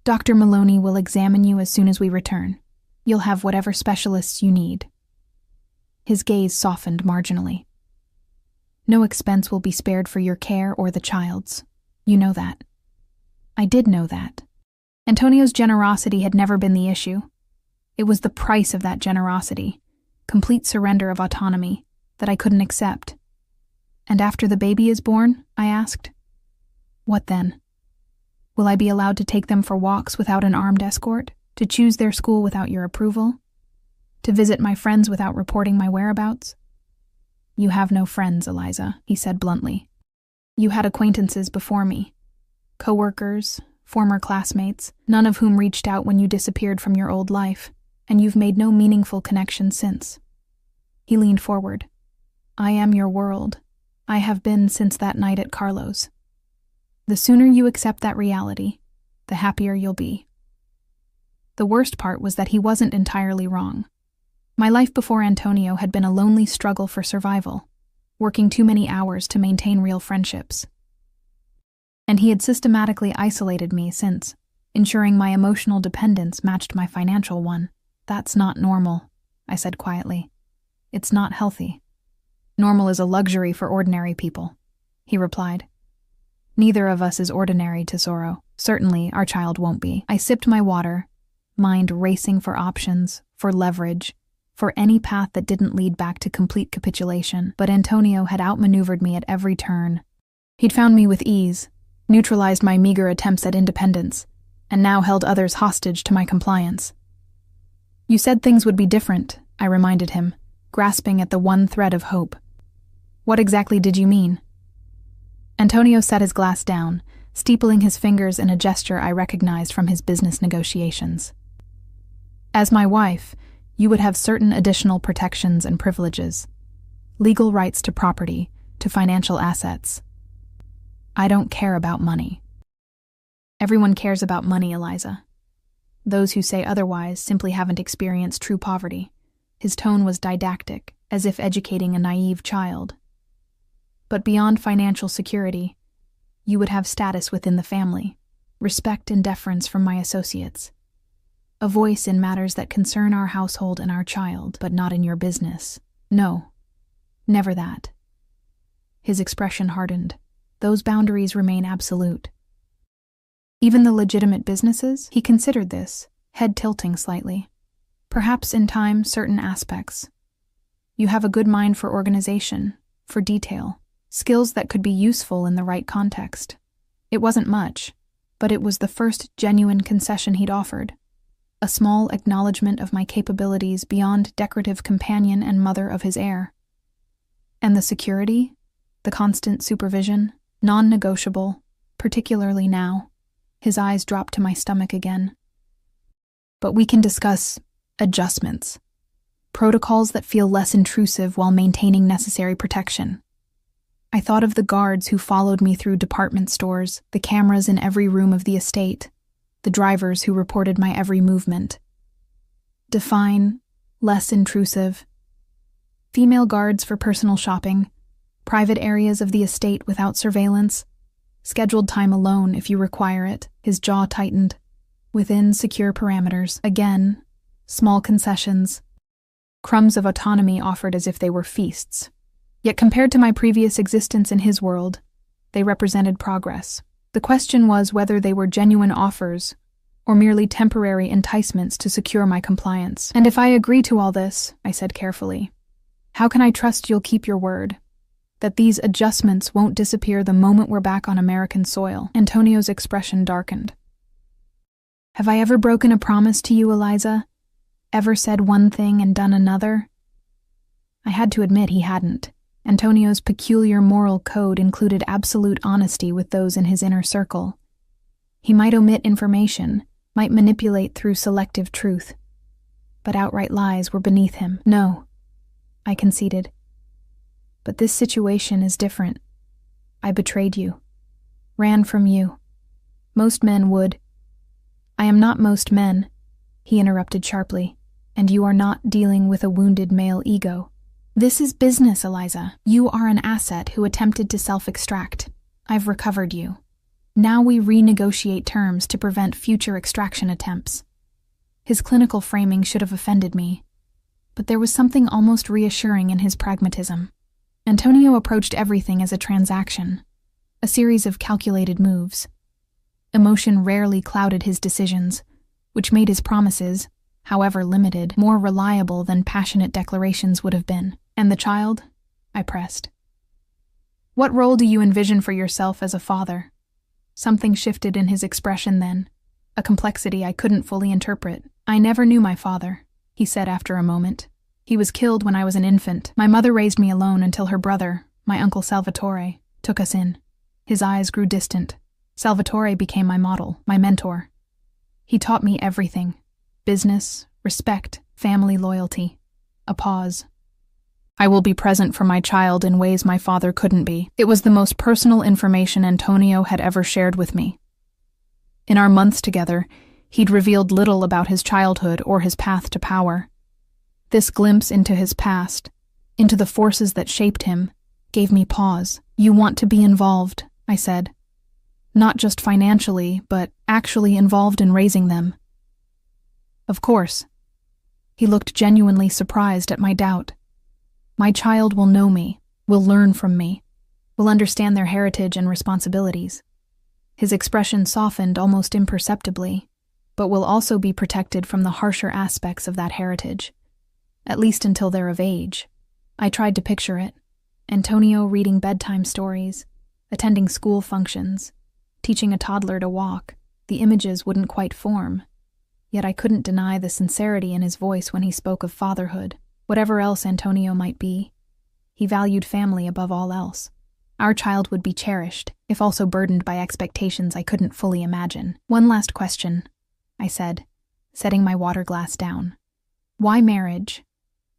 "Dr. Maloney will examine you as soon as we return. You'll have whatever specialists you need." His gaze softened marginally. "No expense will be spared for your care or the child's. You know that." I did know that. Antonio's generosity had never been the issue. It was the price of that generosity, complete surrender of autonomy, that I couldn't accept. "And after the baby is born?" I asked. "What then? Will I be allowed to take them for walks without an armed escort? To choose their school without your approval? To visit my friends without reporting my whereabouts?" "You have no friends, Eliza," he said bluntly. "You had acquaintances before me. Co-workers, former classmates, none of whom reached out when you disappeared from your old life, and you've made no meaningful connection since." He leaned forward. "I am your world. I have been since that night at Carlo's. The sooner you accept that reality, the happier you'll be." The worst part was that he wasn't entirely wrong. My life before Antonio had been a lonely struggle for survival, working too many hours to maintain real friendships. And he had systematically isolated me since, ensuring my emotional dependence matched my financial one. "That's not normal," I said quietly. "It's not healthy. Normal is a luxury for ordinary people," he replied. "Neither of us is ordinary, Tesoro. Certainly, our child won't be." I sipped my water, mind racing for options, for leverage, for any path that didn't lead back to complete capitulation. But Antonio had outmaneuvered me at every turn. He'd found me with ease, neutralized my meager attempts at independence, and now held others hostage to my compliance. "You said things would be different," I reminded him, grasping at the one thread of hope. "What exactly did you mean?" Antonio set his glass down, steepling his fingers in a gesture I recognized from his business negotiations. "As my wife, you would have certain additional protections and privileges. Legal rights to property, to financial assets. I don't care about money." Everyone cares about money, Eliza. Those who say otherwise simply haven't experienced true poverty. His tone was didactic, as if educating a naive child. But beyond financial security, you would have status within the family, respect and deference from my associates, a voice in matters that concern our household and our child, but not in your business. No, never that. His expression hardened. Those boundaries remain absolute. Even the legitimate businesses? He considered this, head tilting slightly. Perhaps in time, certain aspects. You have a good mind for organization, for detail, skills that could be useful in the right context. It wasn't much, but it was the first genuine concession he'd offered. A small acknowledgement of my capabilities beyond decorative companion and mother of his heir. And the security, the constant supervision, non-negotiable, particularly now. His eyes dropped to my stomach again. But we can discuss adjustments, protocols that feel less intrusive while maintaining necessary protection. I thought of the guards who followed me through department stores, the cameras in every room of the estate, the drivers who reported my every movement. Define, less intrusive. Female guards for personal shopping, private areas of the estate without surveillance, scheduled time alone if you require it. His jaw tightened. Within secure parameters. Again, small concessions. Crumbs of autonomy offered as if they were feasts. Yet compared to my previous existence in his world, they represented progress. The question was whether they were genuine offers or merely temporary enticements to secure my compliance. And if I agree to all this, I said carefully, how can I trust you'll keep your word? That these adjustments won't disappear the moment we're back on American soil? Antonio's expression darkened. Have I ever broken a promise to you, Eliza? Ever said one thing and done another? I had to admit he hadn't. Antonio's peculiar moral code included absolute honesty with those in his inner circle. He might omit information, might manipulate through selective truth. But outright lies were beneath him. No, I conceded. But this situation is different. I betrayed you. Ran from you. Most men would. I am not most men, he interrupted sharply, and you are not dealing with a wounded male ego. This is business, Eliza. You are an asset who attempted to self-extract. I've recovered you. Now we renegotiate terms to prevent future extraction attempts. His clinical framing should have offended me, but there was something almost reassuring in his pragmatism. Antonio approached everything as a transaction, a series of calculated moves. Emotion rarely clouded his decisions, which made his promises, however limited, more reliable than passionate declarations would have been. And the child? I pressed. What role do you envision for yourself as a father? Something shifted in his expression then, a complexity I couldn't fully interpret. I never knew my father, he said after a moment. He was killed when I was an infant. My mother raised me alone until her brother, my uncle Salvatore, took us in. His eyes grew distant. Salvatore became my model, my mentor. He taught me everything. Business, respect, family loyalty. A pause. I will be present for my child in ways my father couldn't be. It was the most personal information Antonio had ever shared with me. In our months together, he'd revealed little about his childhood or his path to power. This glimpse into his past, into the forces that shaped him, gave me pause. You want to be involved, I said. Not just financially, but actually involved in raising them. Of course. He looked genuinely surprised at my doubt. My child will know me, will learn from me, will understand their heritage and responsibilities. His expression softened almost imperceptibly, but will also be protected from the harsher aspects of that heritage, at least until they're of age. I tried to picture it. Antonio reading bedtime stories, attending school functions, teaching a toddler to walk. The images wouldn't quite form, yet I couldn't deny the sincerity in his voice when he spoke of fatherhood. Whatever else Antonio might be, he valued family above all else. Our child would be cherished, if also burdened by expectations I couldn't fully imagine. One last question, I said, setting my water glass down. Why marriage?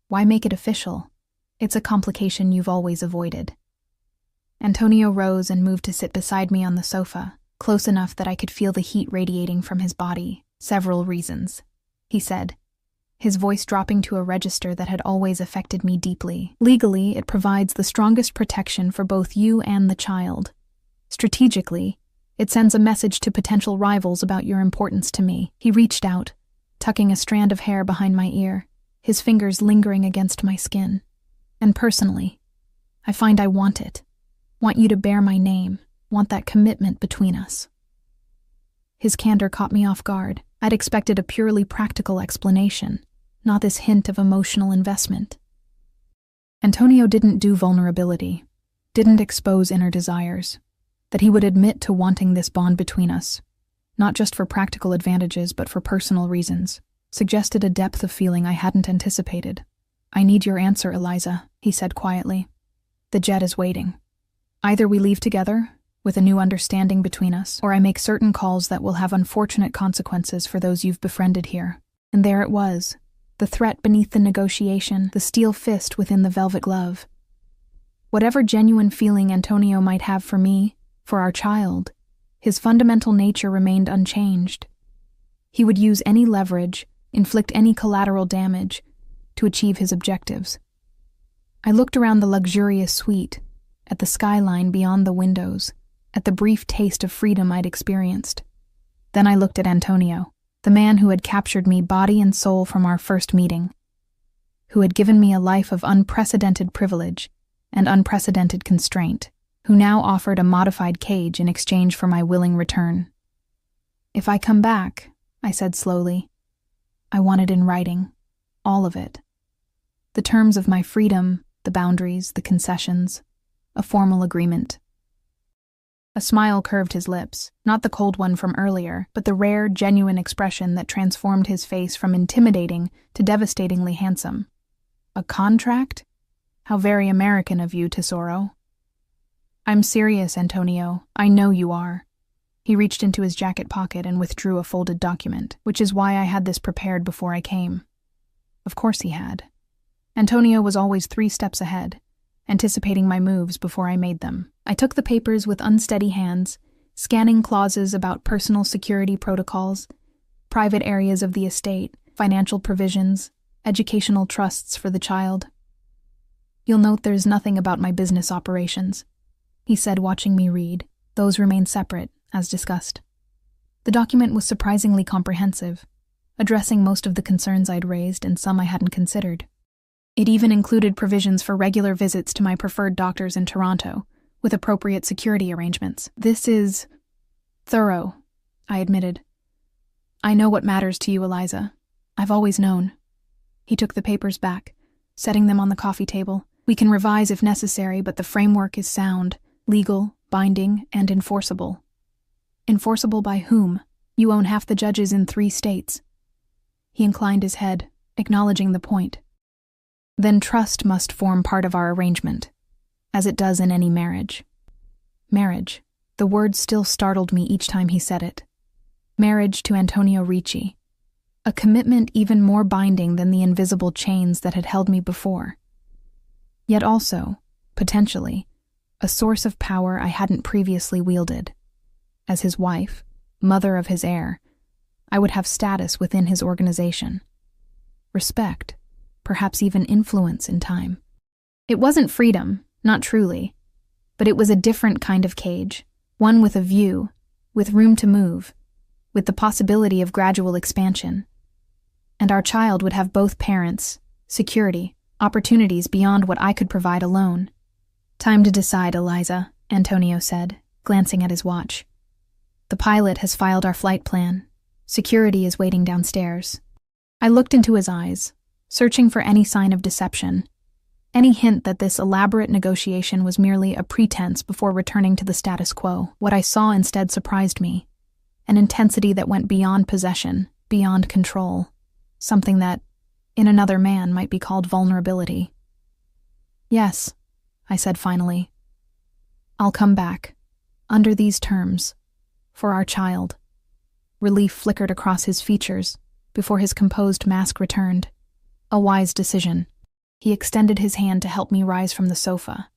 Why make it official? It's a complication you've always avoided. Antonio rose and moved to sit beside me on the sofa, close enough that I could feel the heat radiating from his body. "Several reasons," he said, his voice dropping to a register that had always affected me deeply. "Legally, it provides the strongest protection for both you and the child. Strategically, it sends a message to potential rivals about your importance to me." He reached out, tucking a strand of hair behind my ear, his fingers lingering against my skin. "And personally, I find I want it. Want you to bear my name, want that commitment between us." His candor caught me off guard. I'd expected a purely practical explanation, not this hint of emotional investment. Antonio didn't do vulnerability, didn't expose inner desires, that he would admit to wanting this bond between us, not just for practical advantages but for personal reasons, suggested a depth of feeling I hadn't anticipated. "I need your answer, Eliza," he said quietly. "The jet is waiting. Either we leave together, with a new understanding between us, or I make certain calls that will have unfortunate consequences for those you've befriended here." And there it was, the threat beneath the negotiation, the steel fist within the velvet glove. Whatever genuine feeling Antonio might have for me, for our child, his fundamental nature remained unchanged. He would use any leverage, inflict any collateral damage, to achieve his objectives. I looked around the luxurious suite, at the skyline beyond the windows, at the brief taste of freedom I'd experienced. Then I looked at Antonio, the man who had captured me body and soul from our first meeting, who had given me a life of unprecedented privilege and unprecedented constraint, who now offered a modified cage in exchange for my willing return. "If I come back," I said slowly, "I want it in writing, all of it. The terms of my freedom, the boundaries, the concessions, a formal agreement." A smile curved his lips, not the cold one from earlier, but the rare, genuine expression that transformed his face from intimidating to devastatingly handsome. "A contract? How very American of you, Tesoro." "I'm serious, Antonio. I know you are." He reached into his jacket pocket and withdrew a folded document, which is why I had this prepared before I came. Of course he had. Antonio was always 3 steps ahead, anticipating my moves before I made them. I took the papers with unsteady hands, scanning clauses about personal security protocols, private areas of the estate, financial provisions, educational trusts for the child. "You'll note there's nothing about my business operations," he said, watching me read. "Those remain separate, as discussed." The document was surprisingly comprehensive, addressing most of the concerns I'd raised and some I hadn't considered. It even included provisions for regular visits to my preferred doctors in Toronto, with appropriate security arrangements. "This is thorough," I admitted. "I know what matters to you, Eliza. I've always known." He took the papers back, setting them on the coffee table. "We can revise if necessary, but the framework is sound, legal, binding, and enforceable." "Enforceable by whom? You own half the judges in 3 states." He inclined his head, acknowledging the point. "Then trust must form part of our arrangement, as it does in any marriage." Marriage. The word still startled me each time he said it. Marriage to Antonio Ricci. A commitment even more binding than the invisible chains that had held me before. Yet also, potentially, a source of power I hadn't previously wielded. As his wife, mother of his heir, I would have status within his organization. Respect, perhaps even influence in time. It wasn't freedom, not truly, but it was a different kind of cage, one with a view, with room to move, with the possibility of gradual expansion. And our child would have both parents, security, opportunities beyond what I could provide alone. "Time to decide, Eliza," Antonio said, glancing at his watch. "The pilot has filed our flight plan. Security is waiting downstairs." I looked into his eyes, searching for any sign of deception, any hint that this elaborate negotiation was merely a pretense before returning to the status quo. What I saw instead surprised me, an intensity that went beyond possession, beyond control, something that, in another man, might be called vulnerability. "Yes," I said finally. "I'll come back, under these terms, for our child." Relief flickered across his features before his composed mask returned. A wise decision. He extended his hand to help me rise from the sofa,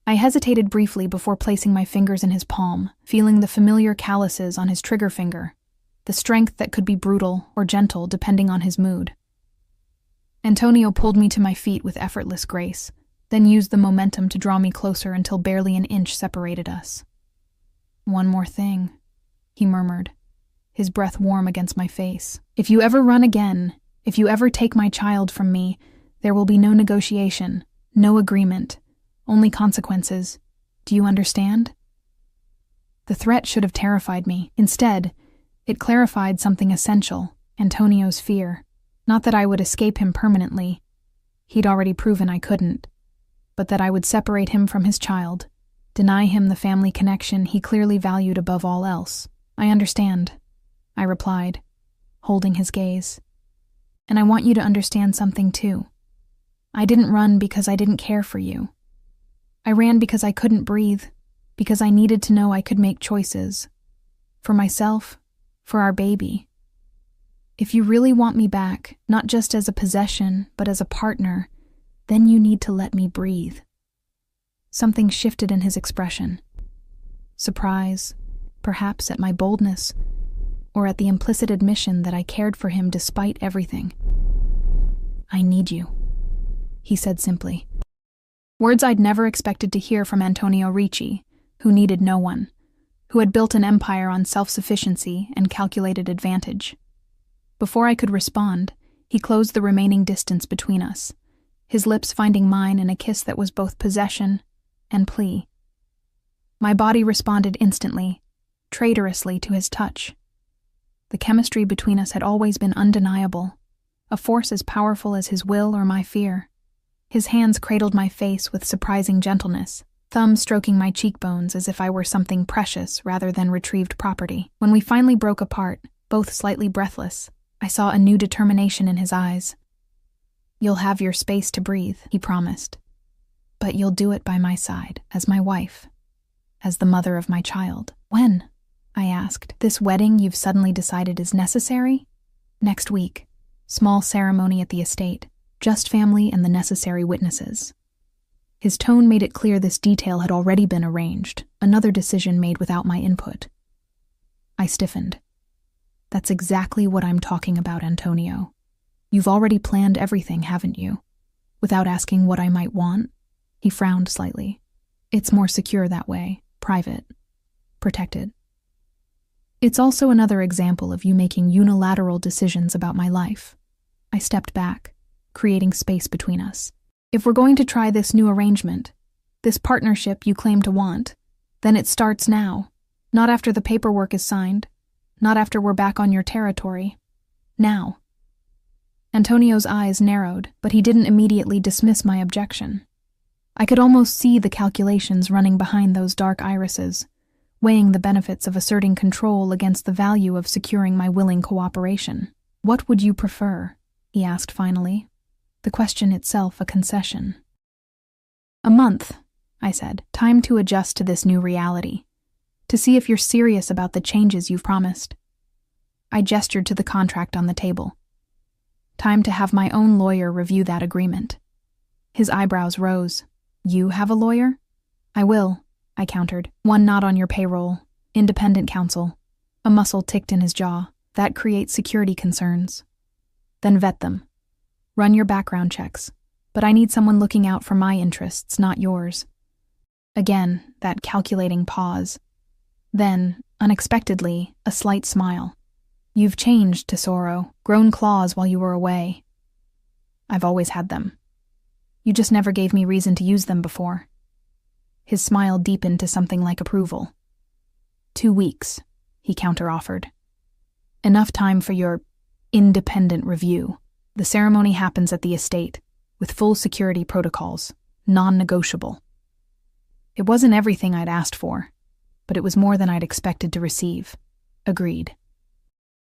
I hesitated briefly before placing my fingers in his palm, feeling the familiar calluses on his trigger finger, the strength that could be brutal or gentle depending on his mood. Antonio pulled me to my feet with effortless grace, then used the momentum to draw me closer until barely an inch separated us. "One more thing," he murmured, his breath warm against my face. "If you ever run again, if you ever take my child from me, there will be no negotiation, no agreement, only consequences. Do you understand?" The threat should have terrified me. Instead, it clarified something essential, Antonio's fear. Not that I would escape him permanently. He'd already proven I couldn't. But that I would separate him from his child, deny him the family connection he clearly valued above all else. "I understand," I replied, holding his gaze. "And I want you to understand something too. I didn't run because I didn't care for you. I ran because I couldn't breathe, because I needed to know I could make choices. For myself, for our baby. If you really want me back, not just as a possession, but as a partner, then you need to let me breathe." Something shifted in his expression. Surprise, perhaps at my boldness, or at the implicit admission that I cared for him despite everything. "I need you," he said simply. Words I'd never expected to hear from Antonio Ricci, who needed no one, who had built an empire on self-sufficiency and calculated advantage. Before I could respond, he closed the remaining distance between us, his lips finding mine in a kiss that was both possession and plea. My body responded instantly, traitorously to his touch. The chemistry between us had always been undeniable, a force as powerful as his will or my fear. His hands cradled my face with surprising gentleness, thumbs stroking my cheekbones as if I were something precious rather than retrieved property. When we finally broke apart, both slightly breathless, I saw a new determination in his eyes. "You'll have your space to breathe," he promised. "But you'll do it by my side, as my wife, as the mother of my child." "When?" I asked. "This wedding you've suddenly decided is necessary?" "Next week. Small ceremony at the estate. Just family and the necessary witnesses." His tone made it clear this detail had already been arranged, another decision made without my input. I stiffened. "That's exactly what I'm talking about, Antonio. You've already planned everything, haven't you? Without asking what I might want?" He frowned slightly. "It's more secure that way, private, protected. It's also another example of you making unilateral decisions about my life." I stepped back, creating space between us. "If we're going to try this new arrangement, this partnership you claim to want, then it starts now, not after the paperwork is signed, not after we're back on your territory. Now." Antonio's eyes narrowed, but he didn't immediately dismiss my objection. I could almost see the calculations running behind those dark irises, weighing the benefits of asserting control against the value of securing my willing cooperation. "What would you prefer?" he asked finally, the question itself a concession. "A month," I said. "Time to adjust to this new reality, to see if you're serious about the changes you've promised." I gestured to the contract on the table. "Time to have my own lawyer review that agreement." His eyebrows rose. "You have a lawyer?" "I will," I countered. "One not on your payroll, independent counsel." A muscle ticked in his jaw. "That creates security concerns." "Then vet them. Run your background checks. But I need someone looking out for my interests, not yours." Again, that calculating pause. Then, unexpectedly, a slight smile. "You've changed, Tesoro, grown claws while you were away." "I've always had them. You just never gave me reason to use them before." His smile deepened to something like approval. 2 weeks, he counter-offered. "Enough time for your independent review. The ceremony happens at the estate, with full security protocols, non-negotiable." It wasn't everything I'd asked for, but it was more than I'd expected to receive. Agreed.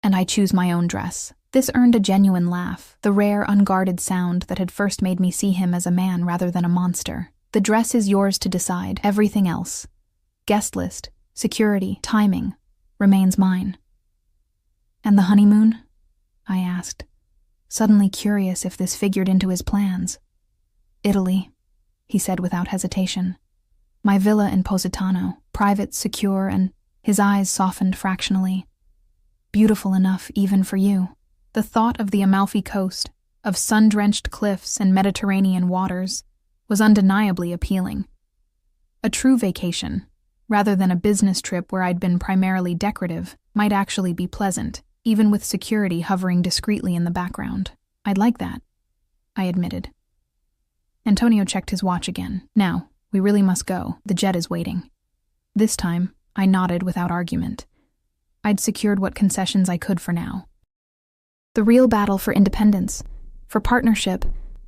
"And I choose my own dress." This earned a genuine laugh, the rare, unguarded sound that had first made me see him as a man rather than a monster. "The dress is yours to decide. Everything else, guest list, security, timing, remains mine." "And the honeymoon?" I asked, suddenly curious if this figured into his plans. "Italy," he said without hesitation. My villa in Positano, private, secure, and his eyes softened fractionally. Beautiful enough even for you. The thought of the Amalfi Coast, of sun-drenched cliffs and Mediterranean waters, was undeniably appealing. A true vacation, rather than a business trip where I'd been primarily decorative, might actually be pleasant, even with security hovering discreetly in the background. I'd like that, I admitted. Antonio checked his watch again. Now, we really must go. The jet is waiting. This time, I nodded without argument. I'd secured what concessions I could for now. The real battle for independence, for partnership,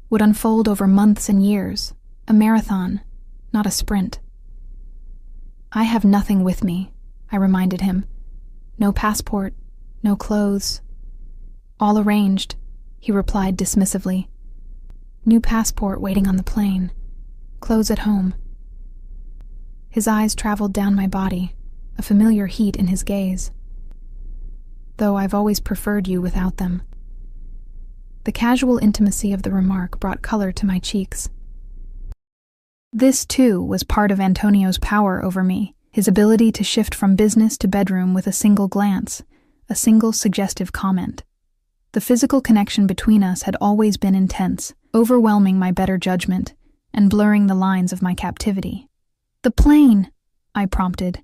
would unfold over months and years, a marathon, not a sprint. I have nothing with me, I reminded him. No passport, no clothes. All arranged, he replied dismissively. New passport waiting on the plane. Clothes at home. His eyes traveled down my body, a familiar heat in his gaze. Though I've always preferred you without them. The casual intimacy of the remark brought color to my cheeks. This, too, was part of Antonio's power over me, his ability to shift from business to bedroom with a single glance, a single suggestive comment. The physical connection between us had always been intense, overwhelming my better judgment and blurring the lines of my captivity. "The plane," I prompted,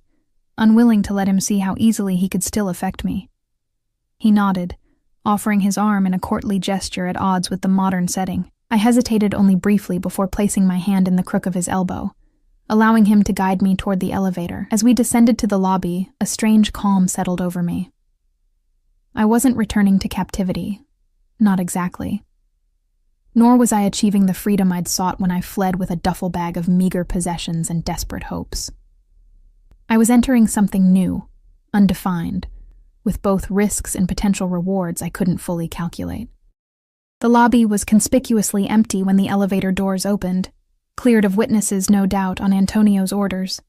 unwilling to let him see how easily he could still affect me. He nodded, offering his arm in a courtly gesture at odds with the modern setting. I hesitated only briefly before placing my hand in the crook of his elbow, allowing him to guide me toward the elevator. As we descended to the lobby, a strange calm settled over me. I wasn't returning to captivity. Not exactly. Nor was I achieving the freedom I'd sought when I fled with a duffel bag of meager possessions and desperate hopes. I was entering something new, undefined, with both risks and potential rewards I couldn't fully calculate. The lobby was conspicuously empty when the elevator doors opened, cleared of witnesses, no doubt, on Antonio's orders.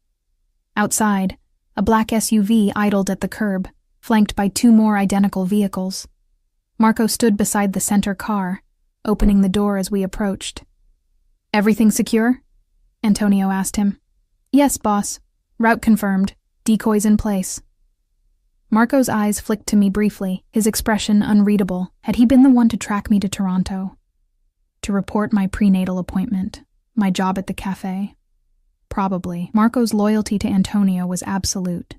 Outside, a black SUV idled at the curb, flanked by two more identical vehicles. Marco stood beside the center car, opening the door as we approached. "Everything secure?" Antonio asked him. "Yes, boss. Route confirmed. Decoys in place." Marco's eyes flicked to me briefly, his expression unreadable. Had he been the one to track me to Toronto? To report my prenatal appointment, my job at the cafe? Probably. Marco's loyalty to Antonio was absolute.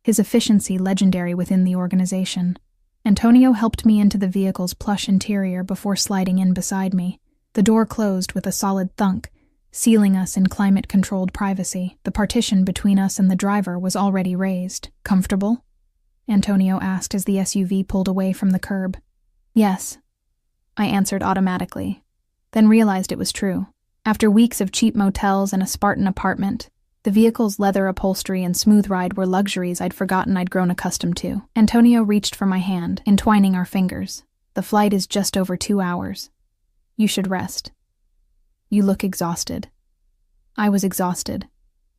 His efficiency legendary within the organization. Antonio helped me into the vehicle's plush interior before sliding in beside me. The door closed with a solid thunk, sealing us in climate-controlled privacy. The partition between us and the driver was already raised. "Comfortable?" Antonio asked as the SUV pulled away from the curb. "Yes," I answered automatically, then realized it was true. After weeks of cheap motels and a Spartan apartment, the vehicle's leather upholstery and smooth ride were luxuries I'd forgotten I'd grown accustomed to. Antonio reached for my hand, entwining our fingers. "The flight is just over 2 hours. You should rest. You look exhausted." I was exhausted,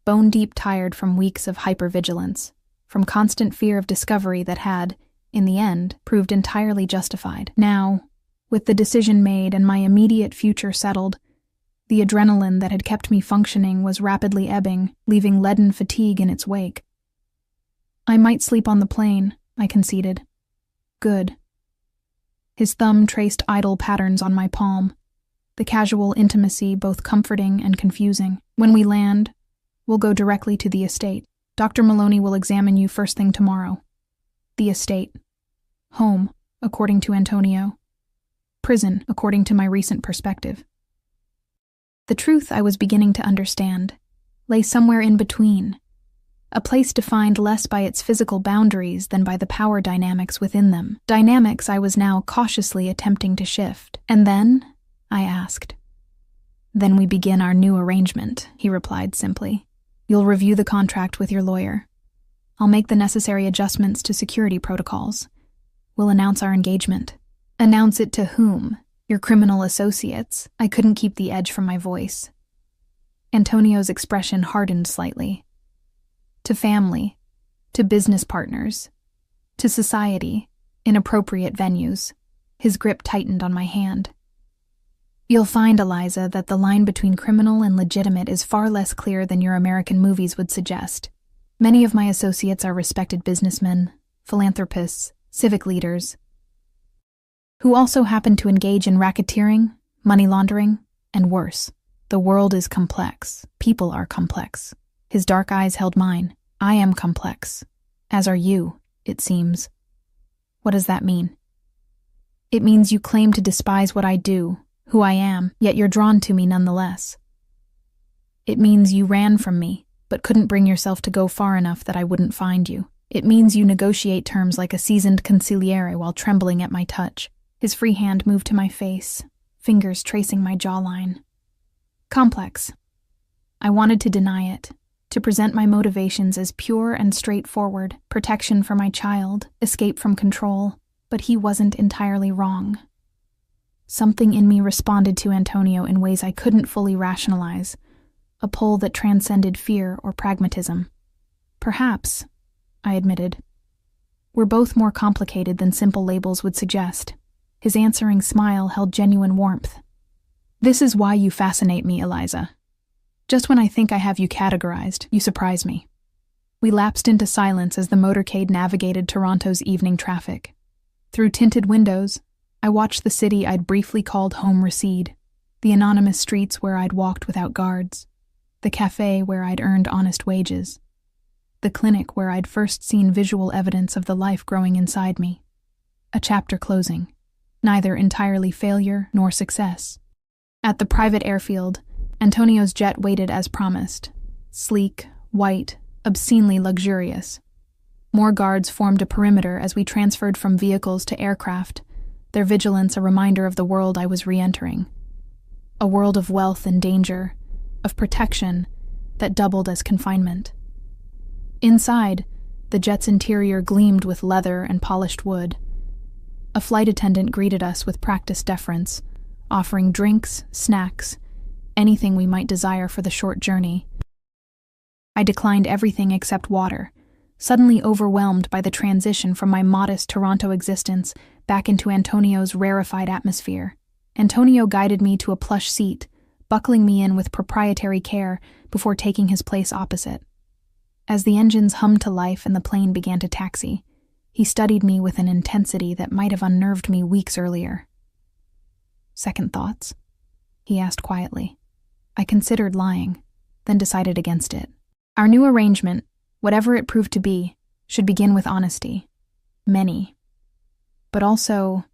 bone-deep tired from weeks of hypervigilance, from constant fear of discovery that had, in the end, proved entirely justified. Now, with the decision made and my immediate future settled, the adrenaline that had kept me functioning was rapidly ebbing, leaving leaden fatigue in its wake. "I might sleep on the plane," I conceded. "Good." His thumb traced idle patterns on my palm, the casual intimacy both comforting and confusing. "When we land, we'll go directly to the estate. Dr. Maloney will examine you first thing tomorrow." The estate. Home, according to Antonio. Prison, according to my recent perspective. The truth I was beginning to understand lay somewhere in between, a place defined less by its physical boundaries than by the power dynamics within them, dynamics I was now cautiously attempting to shift. "And then?" I asked. "Then we begin our new arrangement," he replied simply. "You'll review the contract with your lawyer. I'll make the necessary adjustments to security protocols. We'll announce our engagement." "Announce it to whom? Your criminal associates?" I couldn't keep the edge from my voice. Antonio's expression hardened slightly. "To family, to business partners, to society, in appropriate venues." His grip tightened on my hand. You'll find, Eliza, that the line between criminal and legitimate is far less clear than your American movies would suggest. Many of my associates are respected businessmen, philanthropists, civic leaders, who also happen to engage in racketeering, money laundering, and worse. The world is complex. People are complex. His dark eyes held mine. I am complex. As are you, it seems. What does that mean? It means you claim to despise what I do, who I am, yet you're drawn to me nonetheless. It means you ran from me, but couldn't bring yourself to go far enough that I wouldn't find you. It means you negotiate terms like a seasoned consigliere while trembling at my touch. His free hand moved to my face, fingers tracing my jawline. Complex. I wanted to deny it, to present my motivations as pure and straightforward, protection for my child, escape from control, but he wasn't entirely wrong. Something in me responded to Antonio in ways I couldn't fully rationalize, a pull that transcended fear or pragmatism. Perhaps, I admitted. We're both more complicated than simple labels would suggest. His answering smile held genuine warmth. This is why you fascinate me, Eliza. Just when I think I have you categorized, you surprise me. We lapsed into silence as the motorcade navigated Toronto's evening traffic. Through tinted windows, I watched the city I'd briefly called home recede, the anonymous streets where I'd walked without guards, the cafe where I'd earned honest wages, the clinic where I'd first seen visual evidence of the life growing inside me. A chapter closing, neither entirely failure nor success. At the private airfield, Antonio's jet waited as promised, sleek, white, obscenely luxurious. More guards formed a perimeter as we transferred from vehicles to aircraft, their vigilance a reminder of the world I was re-entering. A world of wealth and danger, of protection that doubled as confinement. Inside, the jet's interior gleamed with leather and polished wood. A flight attendant greeted us with practiced deference, offering drinks, snacks, anything we might desire for the short journey. I declined everything except water, suddenly overwhelmed by the transition from my modest Toronto existence back into Antonio's rarefied atmosphere. Antonio guided me to a plush seat, buckling me in with proprietary care before taking his place opposite. As the engines hummed to life and the plane began to taxi, he studied me with an intensity that might have unnerved me weeks earlier. Second thoughts? He asked quietly. I considered lying, then decided against it. Our new arrangement, whatever it proved to be, should begin with honesty. Many. But also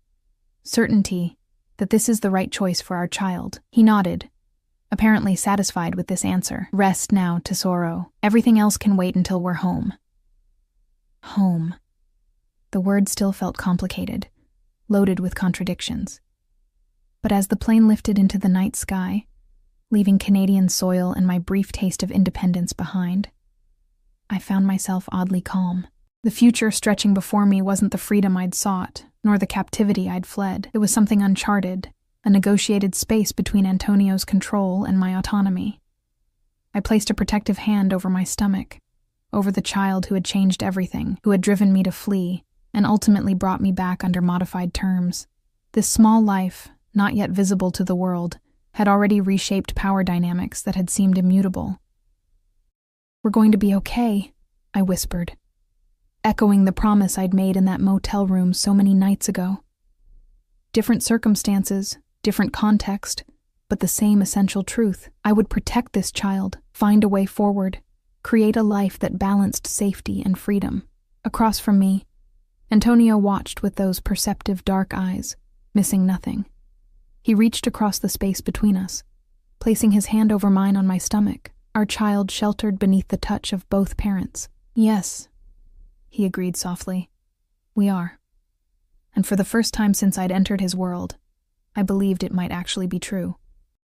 certainty that this is the right choice for our child. He nodded, apparently satisfied with this answer. Rest now, tesoro. Everything else can wait until we're home. Home. The word still felt complicated, loaded with contradictions. But as the plane lifted into the night sky, leaving Canadian soil and my brief taste of independence behind, I found myself oddly calm. The future stretching before me wasn't the freedom I'd sought, nor the captivity I'd fled. It was something uncharted, a negotiated space between Antonio's control and my autonomy. I placed a protective hand over my stomach, over the child who had changed everything, who had driven me to flee, and ultimately brought me back under modified terms. This small life, not yet visible to the world, had already reshaped power dynamics that had seemed immutable. We're going to be okay, I whispered, echoing the promise I'd made in that motel room so many nights ago. Different circumstances, different context, but the same essential truth. I would protect this child, find a way forward, create a life that balanced safety and freedom. Across from me, Antonio watched with those perceptive dark eyes, missing nothing. He reached across the space between us, placing his hand over mine on my stomach, our child sheltered beneath the touch of both parents. Yes, he agreed softly. We are. And for the first time since I'd entered his world, I believed it might actually be true.